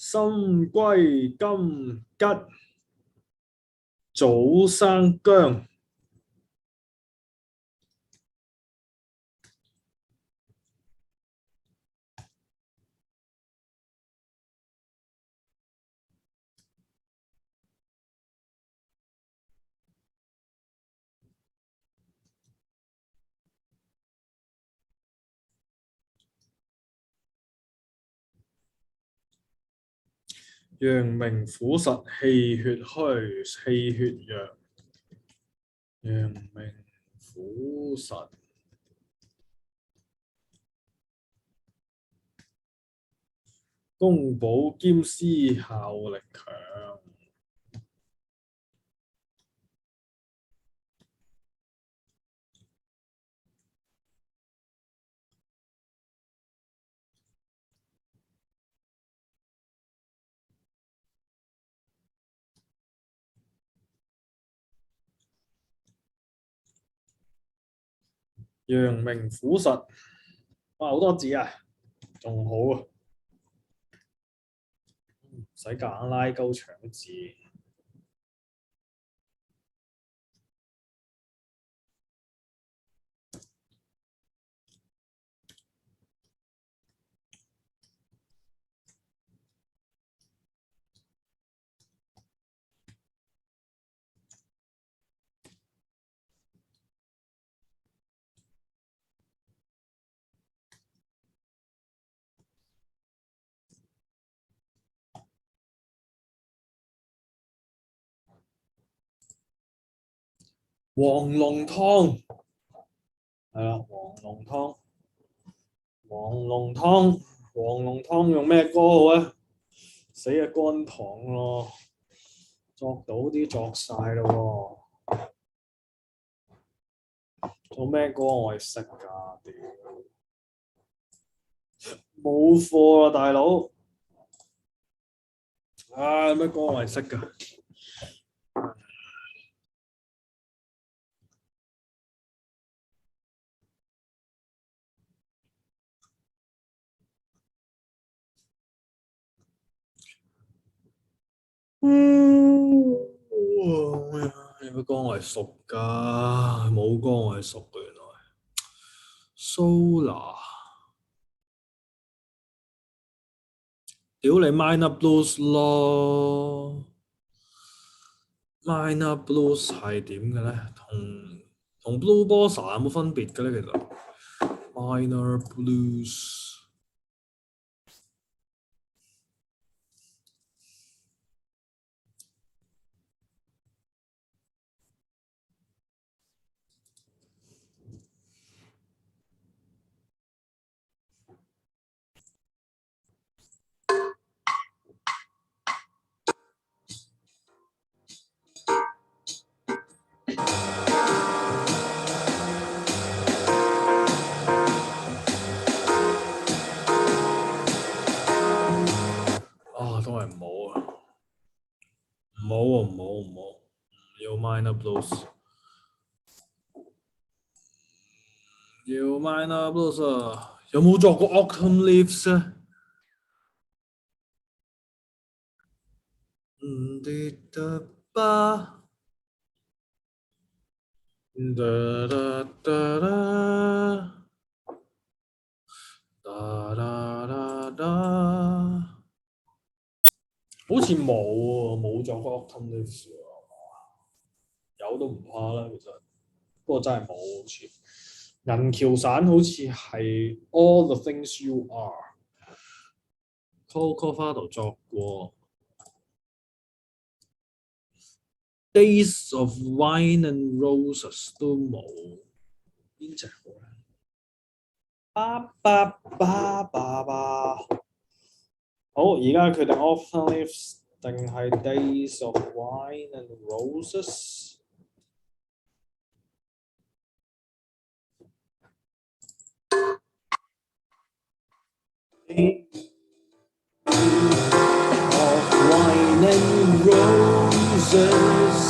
深歸金桔，早生薑。陽明苦實，氣血虛，氣血弱。陽明苦實，宮保兼施，效力強。陽明苦實，哇好多字啊，仲好啊，唔使夾硬拉鳩搶字。黃龍湯係啦，黃龍湯，黃龍湯，黃龍湯用咩歌好啊？死啊，乾糖咯，作到啲作晒咯喎，做咩歌我係識㗎？屌，冇貨啦大佬，啊咩歌我係識㗎？有乜歌我係熟㗎？冇歌我係熟嘅原來。Solar， 屌你 Minor Blues 咯 ，Minor Blues 係點嘅咧？同 Blue Bossa 有冇分別嘅咧？其實 Minor Blues。都係唔好啊！唔好，唔要 Minor Blues， 要 Minor Blues 啊！有冇作過 Autumn Leaves 啊？唔記得吧？噠噠噠噠噠噠噠，好似冇喎，冇作過 Autumn Leaves 喎，有都唔怕啦，其實，不過真係冇好似。銀橋散好似係 All the Things You Are，Coco 花度作過。Days of Wine and Roses 都冇，邊隻好咧？巴巴巴巴巴，好，而家決定 Autumn Leaves 定係 Days of Wine and Roses？Of wine and roses,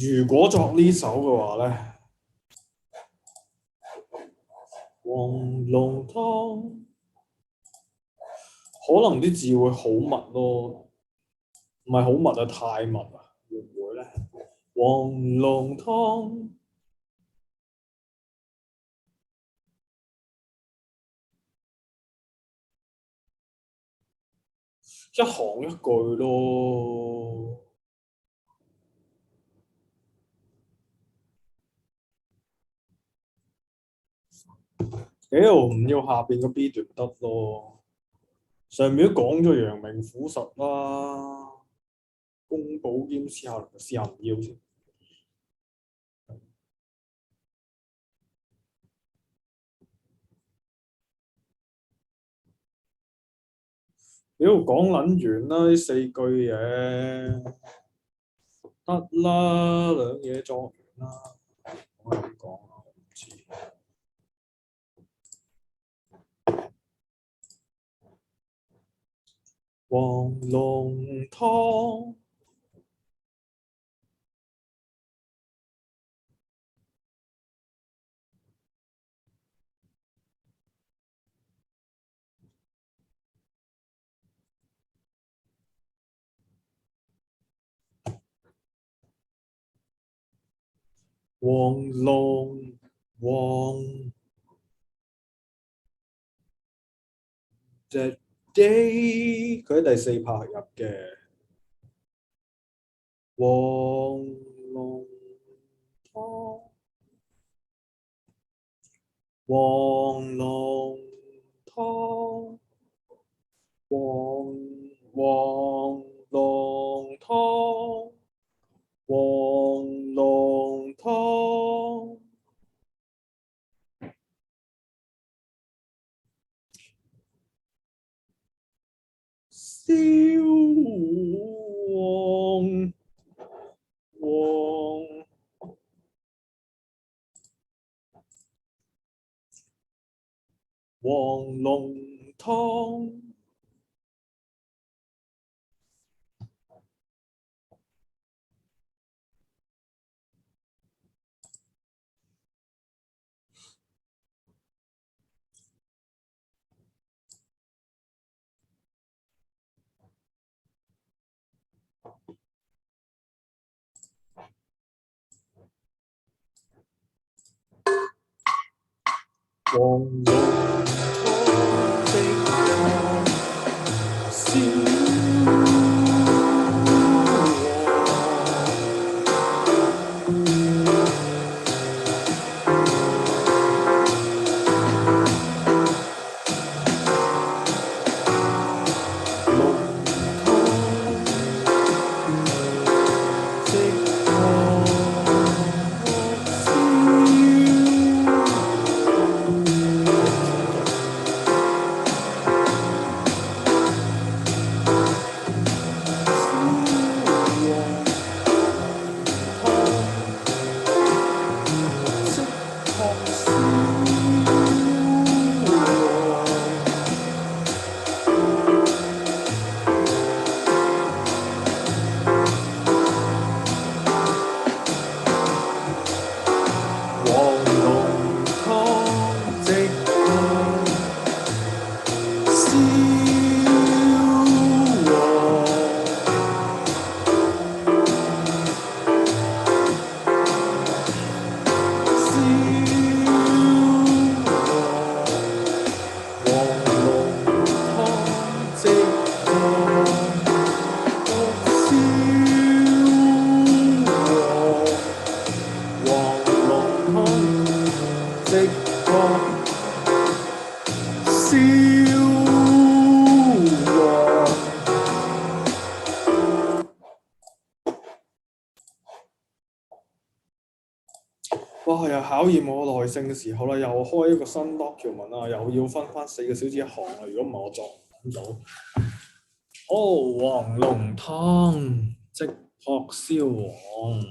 如果作呢首嘅話咧，黃龍湯可能啲字會好密咯，唔係好密啊，太密啊，會唔會咧？黃龍湯一行一句咯。唔要下邊個 B 段得咯，上面都講咗陽明苦實啦，公保兼試下唔要先。講撚完啦呢4句嘢，得啦，兩嘢作完啦，我係咁講啊，我唔知。黃龍湯黃龍黃隻 day 佢喺第4拍入嘅黃龍湯黃龍湯黃龍湯黃龍湯燒黃龍湯黃龍湯燒哇！又考驗我耐性嘅時候啦，又開一個新 document 啊，又要分翻4個小時一行啦。如果唔係我作唔到。黃龍湯即學燒黃。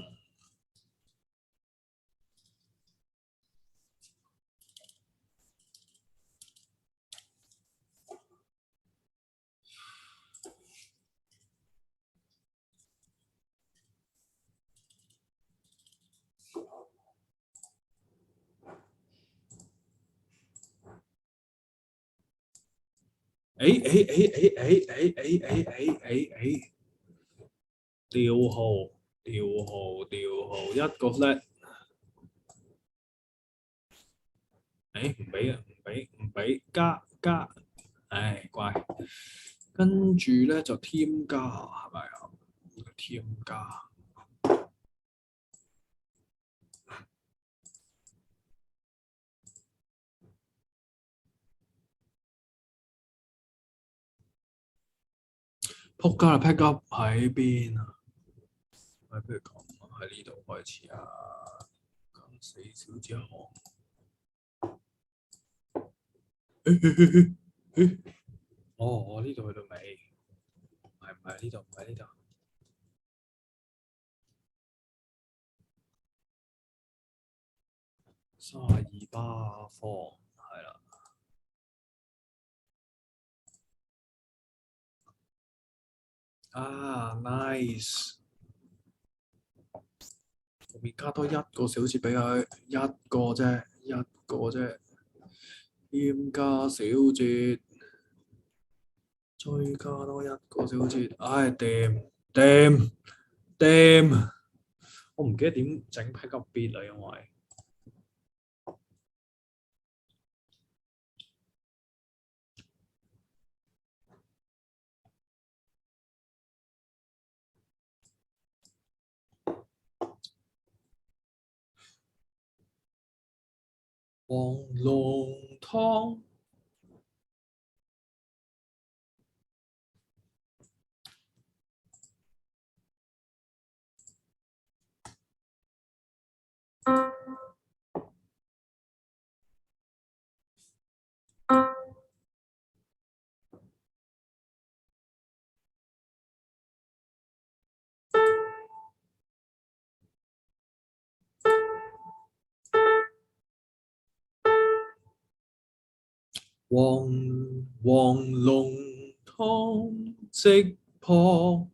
調號一個 flat， 唔俾加，乖，跟住咧就添加係咪啊？添加仆街啦 ，pick up 喺邊啊？不如咁喺呢度開始啊，4小之後。我呢度去到尾，唔係呢度。32巴方係啦。nice。後面加多一個小節俾佢，一個啫。添加小節，再加多一個小節，掂，我唔記得點整 pick up beat 啦，因為黃龍湯。黃龍湯即破，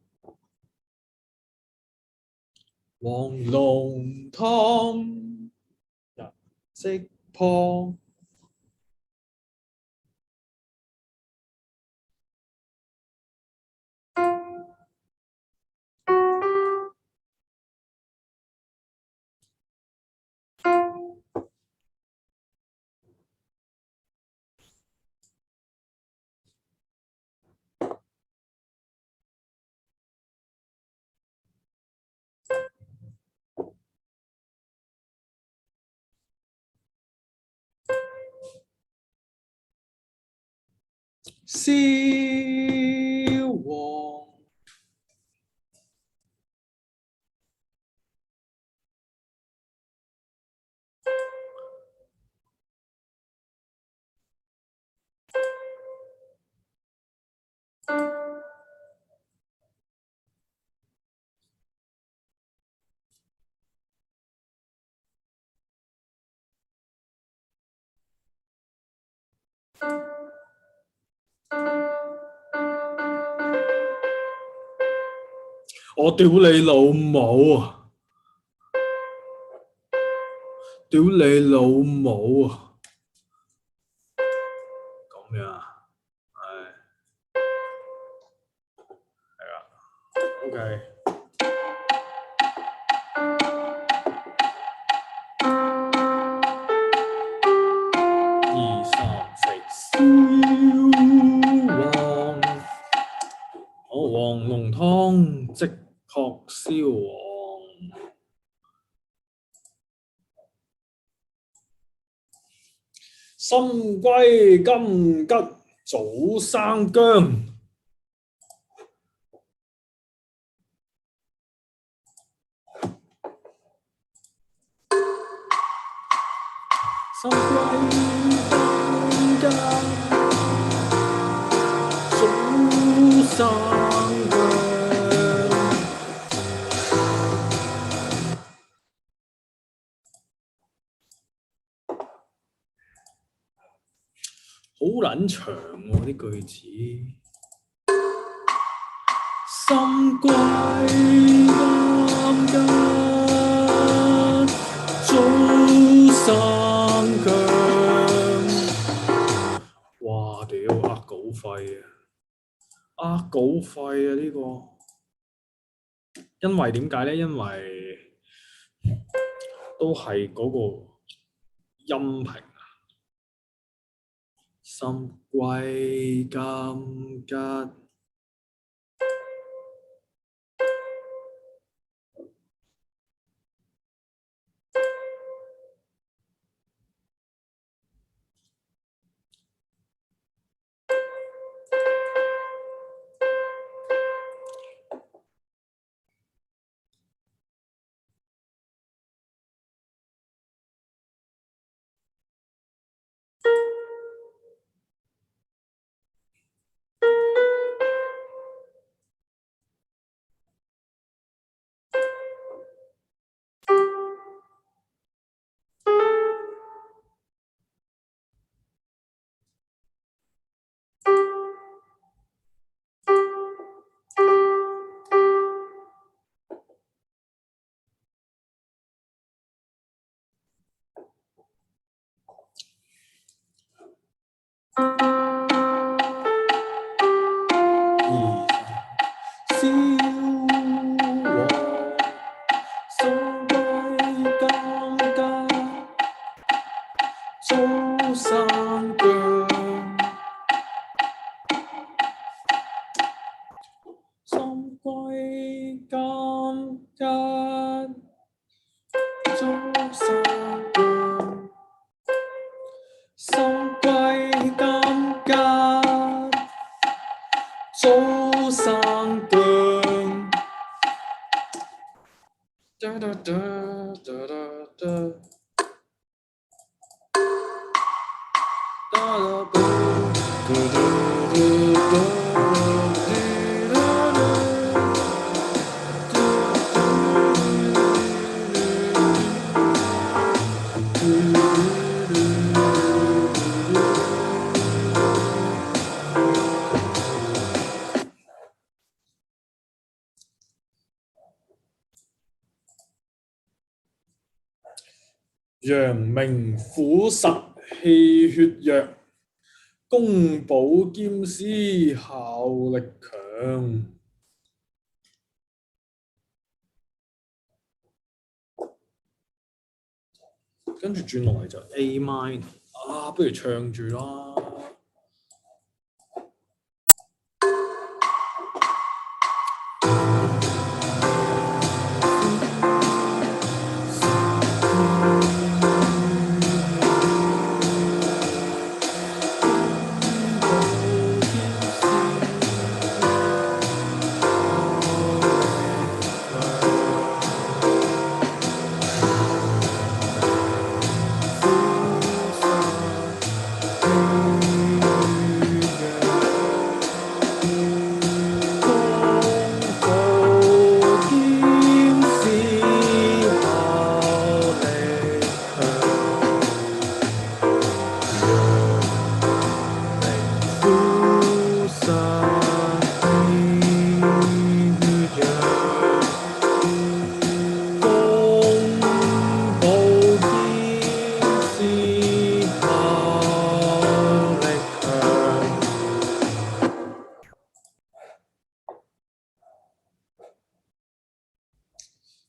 黃龍湯即破。燒黃我屌你老母啊！咁樣係啦 ，OK。2、3、4，燒黃，黃龍湯即撲燒黃。深閨金桔早生薑，深閨金桔早生薑。好撚長喎啲句子，深閨金桔早生薑。哇屌，稿費啊，稿費啊呢個，因為點解咧？因為都係嗰個音頻啊，心歸金吉。陽明苦實氣血弱，宮保兼施效力強。跟住轉落嚟就 A minor 啊，不如唱住啦。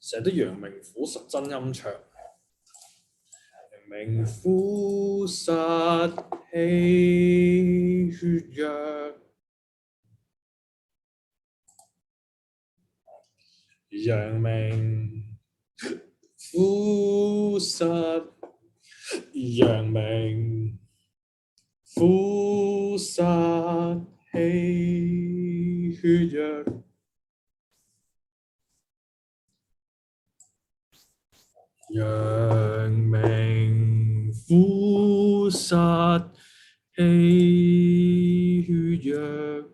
成日都陽明苦實真音長，陽明苦實氣血弱，陽明苦實，陽明苦實氣血弱。陽明苦實氣血弱。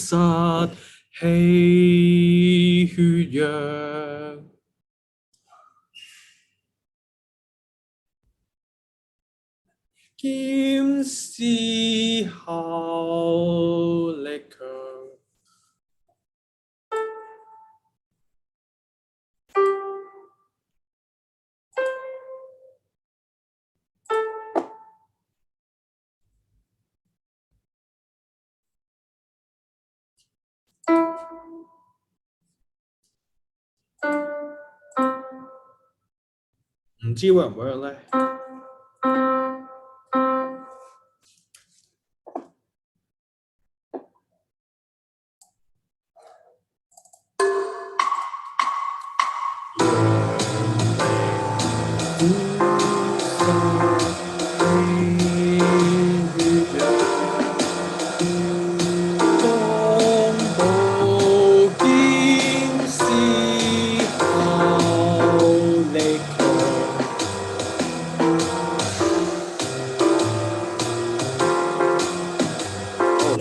實氣血弱。兼思考力強。唔知 work 唔 work 咧？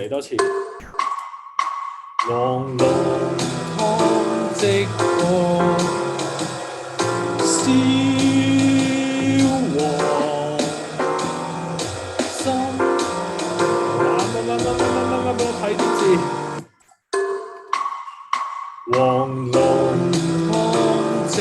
多次，黃龍湯即破燒黃心，俾我睇啲字。黃龍湯即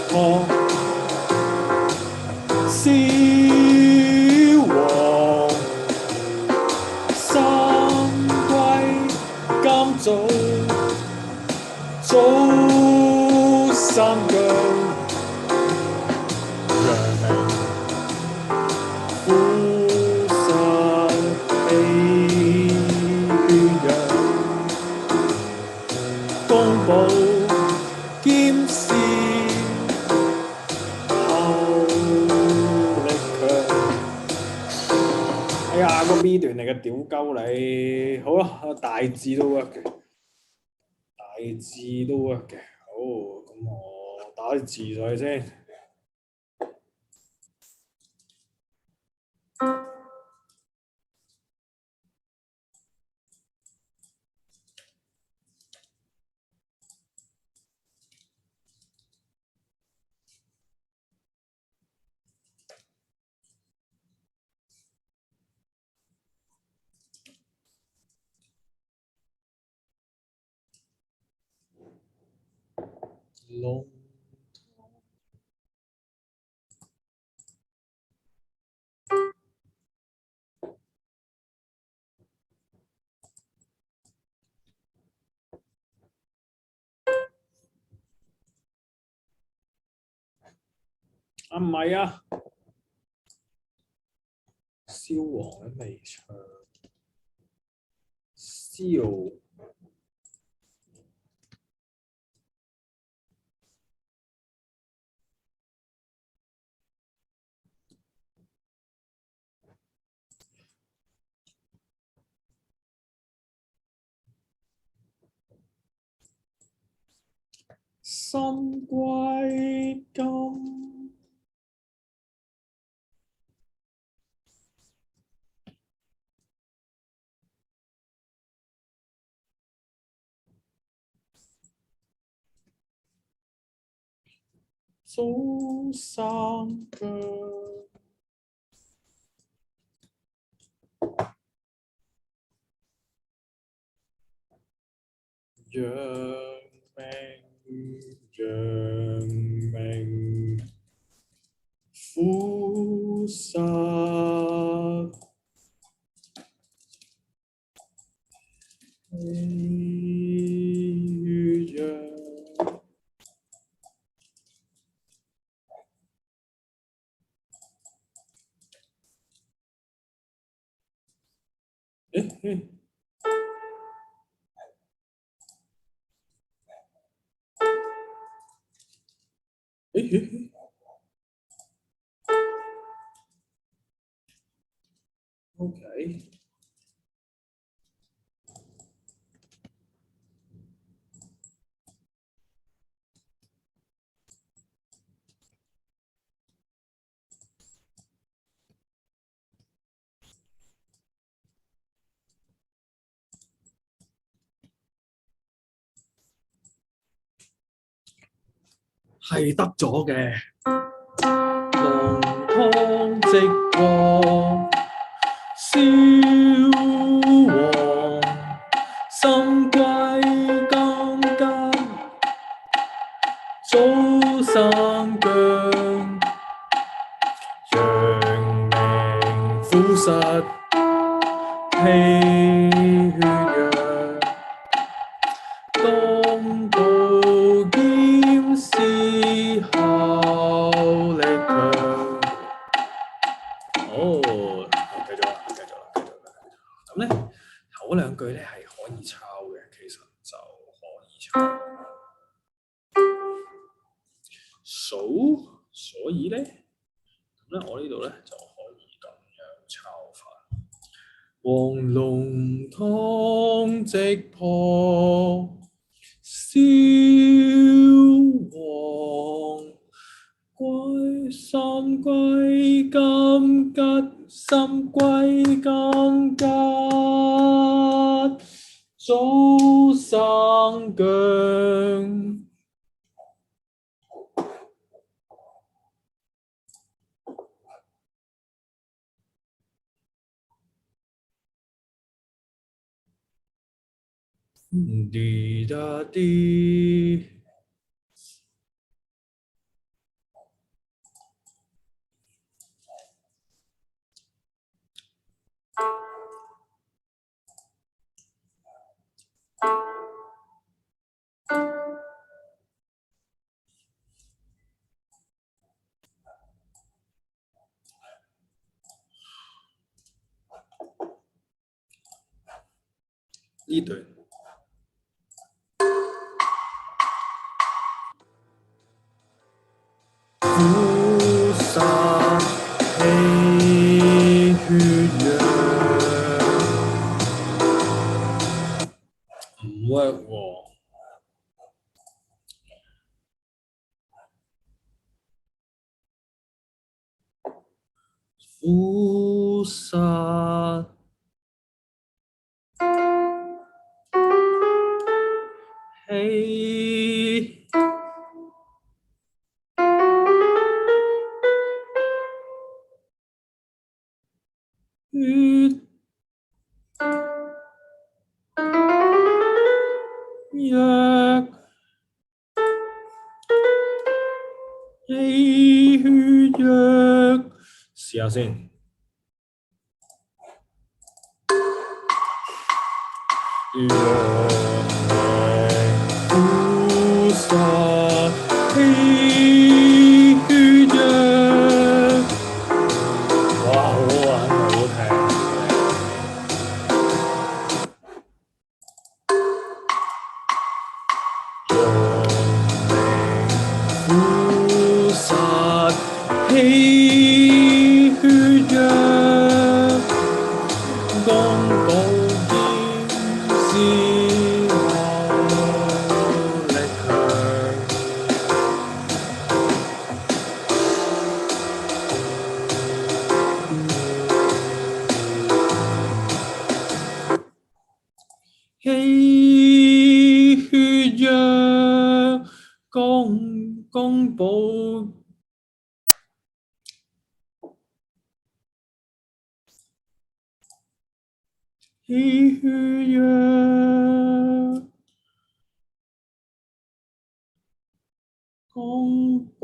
破B 段嚟嘅屌鳩你，好啊，大致都 work 嘅，大致都 work 嘅，好，咁我打啲字上去先。龍啊唔係啊，燒黃都未唱，燒。心歸金，早生腳，陽明枯實氣陽。OK。係得咗嘅，濃湯直過燒黃，心歸金吉，早生薑，陽明腐實，氣血藥，當道兼施效力強。好，繼續啦。咁咧頭嗰兩句咧係可以抄嘅，其實就可以抄。所以咧，咁咧我呢度咧就可以咁樣抄法。黃龍湯直破燒黃，心歸金吉，心歸金吉，早生薑。滴答滴。呢段苦殺氣血藥唔 work 喎。苦殺氣血藥，氣血藥，試下先。陽明腐殺氣血藥，哇！好玩，好聽。陽明腐殺氣血藥，剛寶劍施效力強。氣血藥，剛寶氣血藥，剛寶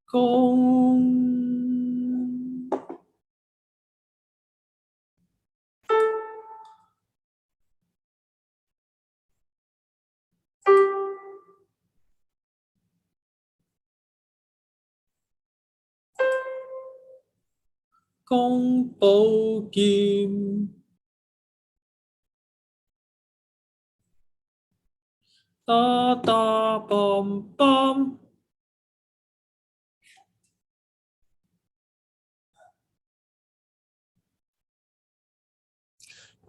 剛公寶劍，打打棒棒，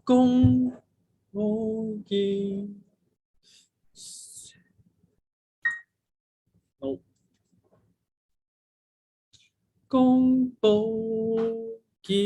公寶劍。好，公寶劍。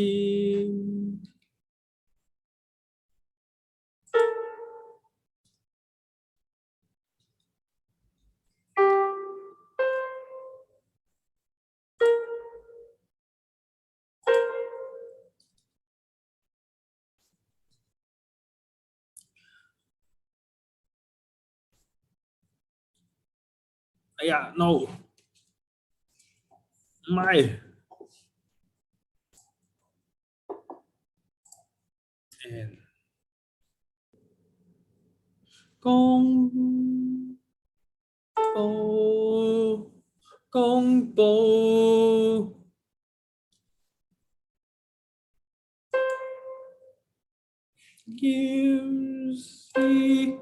哎呀 ，no， 唔係。公寶公寶劍士。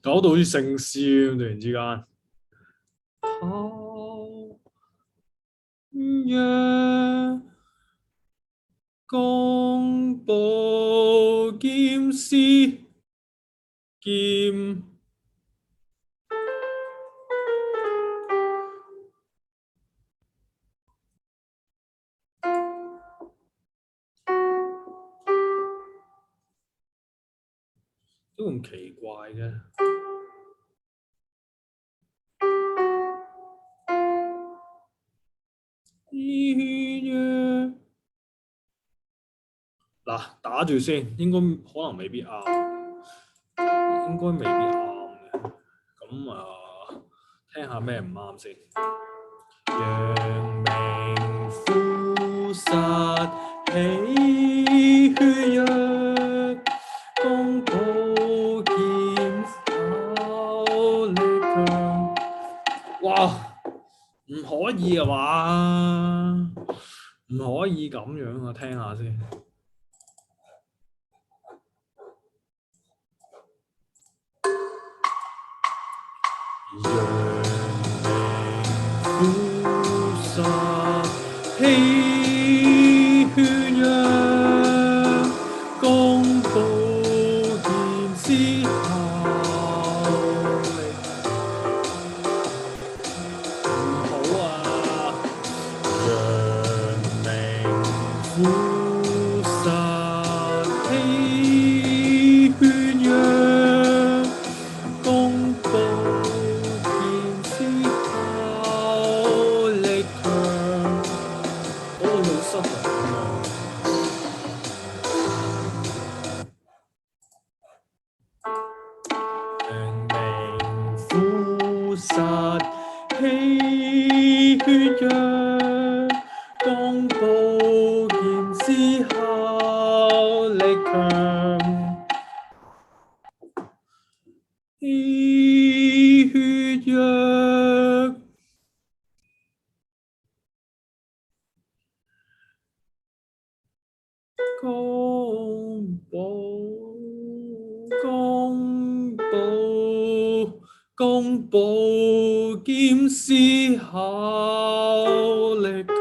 搞到好似聖詩咁，突然之間。若公寶劍士劍。都咁奇怪嘅。嗱，打住先，應該可能未必啱，應該未必啱嘅。咁聽下咩唔啱先。陽明枯實氣血弱，公寶劍效力強。哇！唔可以啊嘛，唔可以咁樣啊！聽下先。陽明枯實氣血弱，公寶劍士效力。唔好啊！陽明枯實氣血弱，公寶劍士效力強。嗰度好失衡啊！陽明枯實氣血弱，公寶劍士效力強。氣血弱，公寶劍士效力強。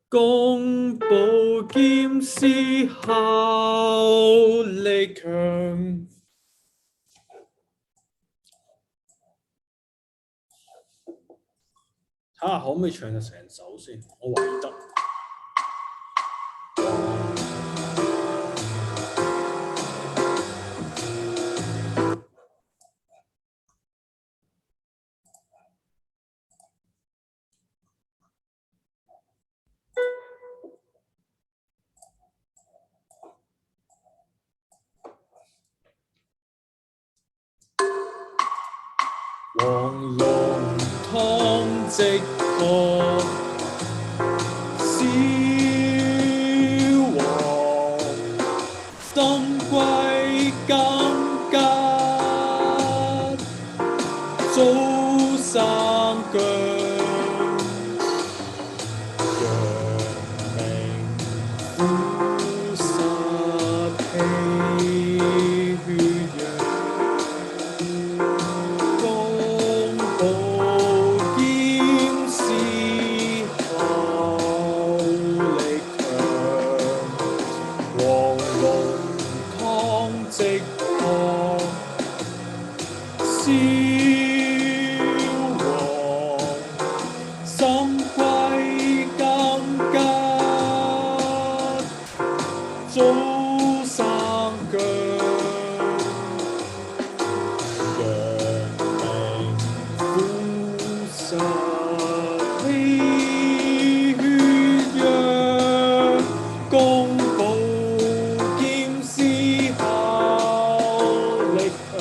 公寶劍士效力強。睇下可唔可以唱到成首先，我懷疑得。黃龍湯即可燒黃，心歸金吉，早生腳，陽明枯實氣血陽，公保兼施效力強，黃龍湯即可燒心歸金吉，早生腳，陽明枯實氣血陽，公保兼施效力強。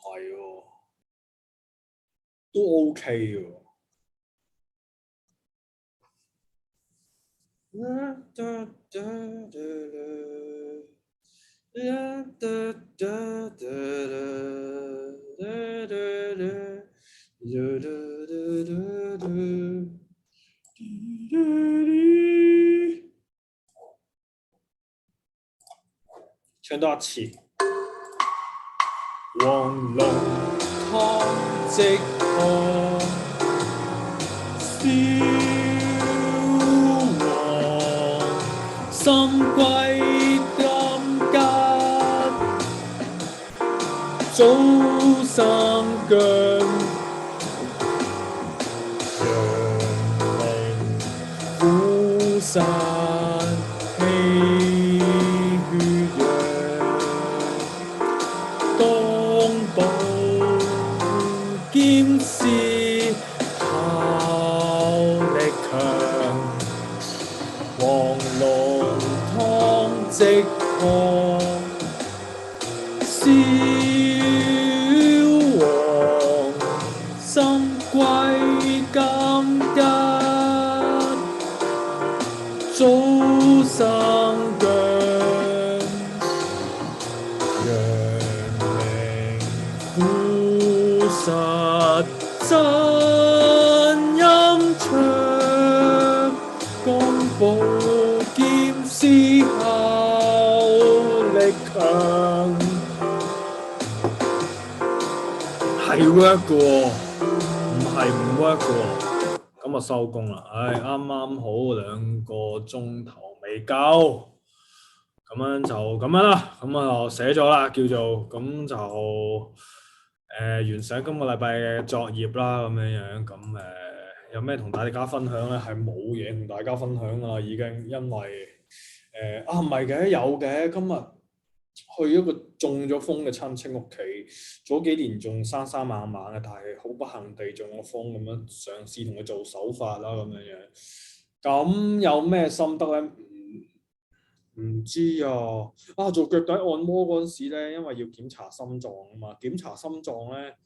係喎，都 OK 喎。唱多一次。黃龍湯即可燒黃，心歸金吉，早生腳，陽明枯實氣血陽，公保兼施效力強，黃龍湯即可燒黃，心歸金吉，早生腳，陽明枯實真陰長，公保兼施效力強。係 work 嘅喎，唔係唔 work 嘅喎。咁啊收工啦，啱啱好2個鐘頭未夠，咁樣就咁樣啦。咁啊就寫咗啦，叫做咁就完成今個禮拜嘅作業啦，咁樣咁有咩同大家分享咧？係冇嘢同大家分享噶啦，已經，因為唔係嘅，有嘅，今日去一個中咗風嘅親戚屋企，早幾年仲生生猛猛嘅，但係好不幸地中咗風，咁樣嘗試同佢做手法啦，咁樣。咁有咩心得咧？唔知啊！做腳底按摩嗰陣時咧，因為要檢查心臟啊嘛，檢查心臟咧，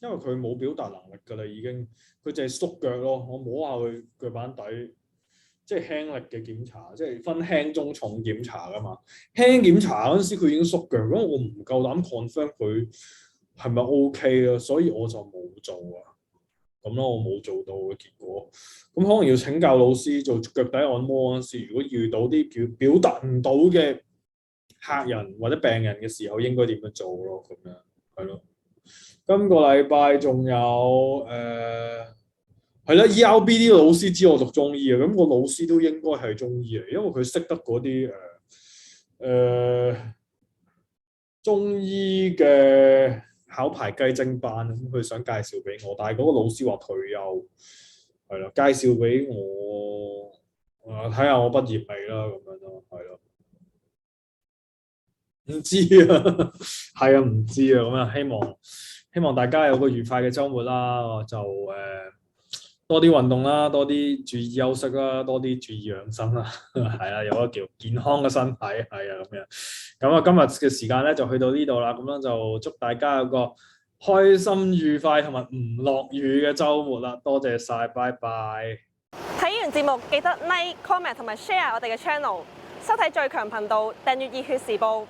因為佢冇表達能力㗎啦，已經，佢淨係縮腳咯。我摸下佢腳板底，即係輕力嘅檢查，即係分輕中重檢查㗎嘛。輕檢查嗰陣時佢已經縮腳，咁我唔夠膽 confirm 佢係咪 OK 啊，所以我就冇做啊。咁咯，我冇做到嘅結果，咁可能要請教老師做腳底按摩嗰陣時，如果遇到啲表達唔到嘅客人或者病人嘅時候，應該點樣做咯？咁樣係咯。今個禮拜仲有係啦 ，ERB 啲老師知我讀中醫啊，咁個老師都應該係中醫嚟，因為佢識得嗰啲中醫嘅考牌雞精班，咁佢想介紹俾我，但係嗰個老師話退休，係啦，介紹俾我，睇下我畢業未啦，咁樣咯，係咯，唔知啊，係啊，唔知啊，咁啊，希望大家有個愉快嘅週末啦，就多啲運動啦，多啲注意休息啦，多啲注意養生啦，係啦，有一個叫健康嘅身體，係啊咁樣。咁啊，今日嘅時間咧就去到呢度啦，咁樣就祝大家有個開心愉快同埋唔落雨嘅週末啦，多謝晒，拜拜。睇完節目記得 like、comment 同埋 share 我哋嘅 channel，收睇最強頻道，訂閱熱血時報。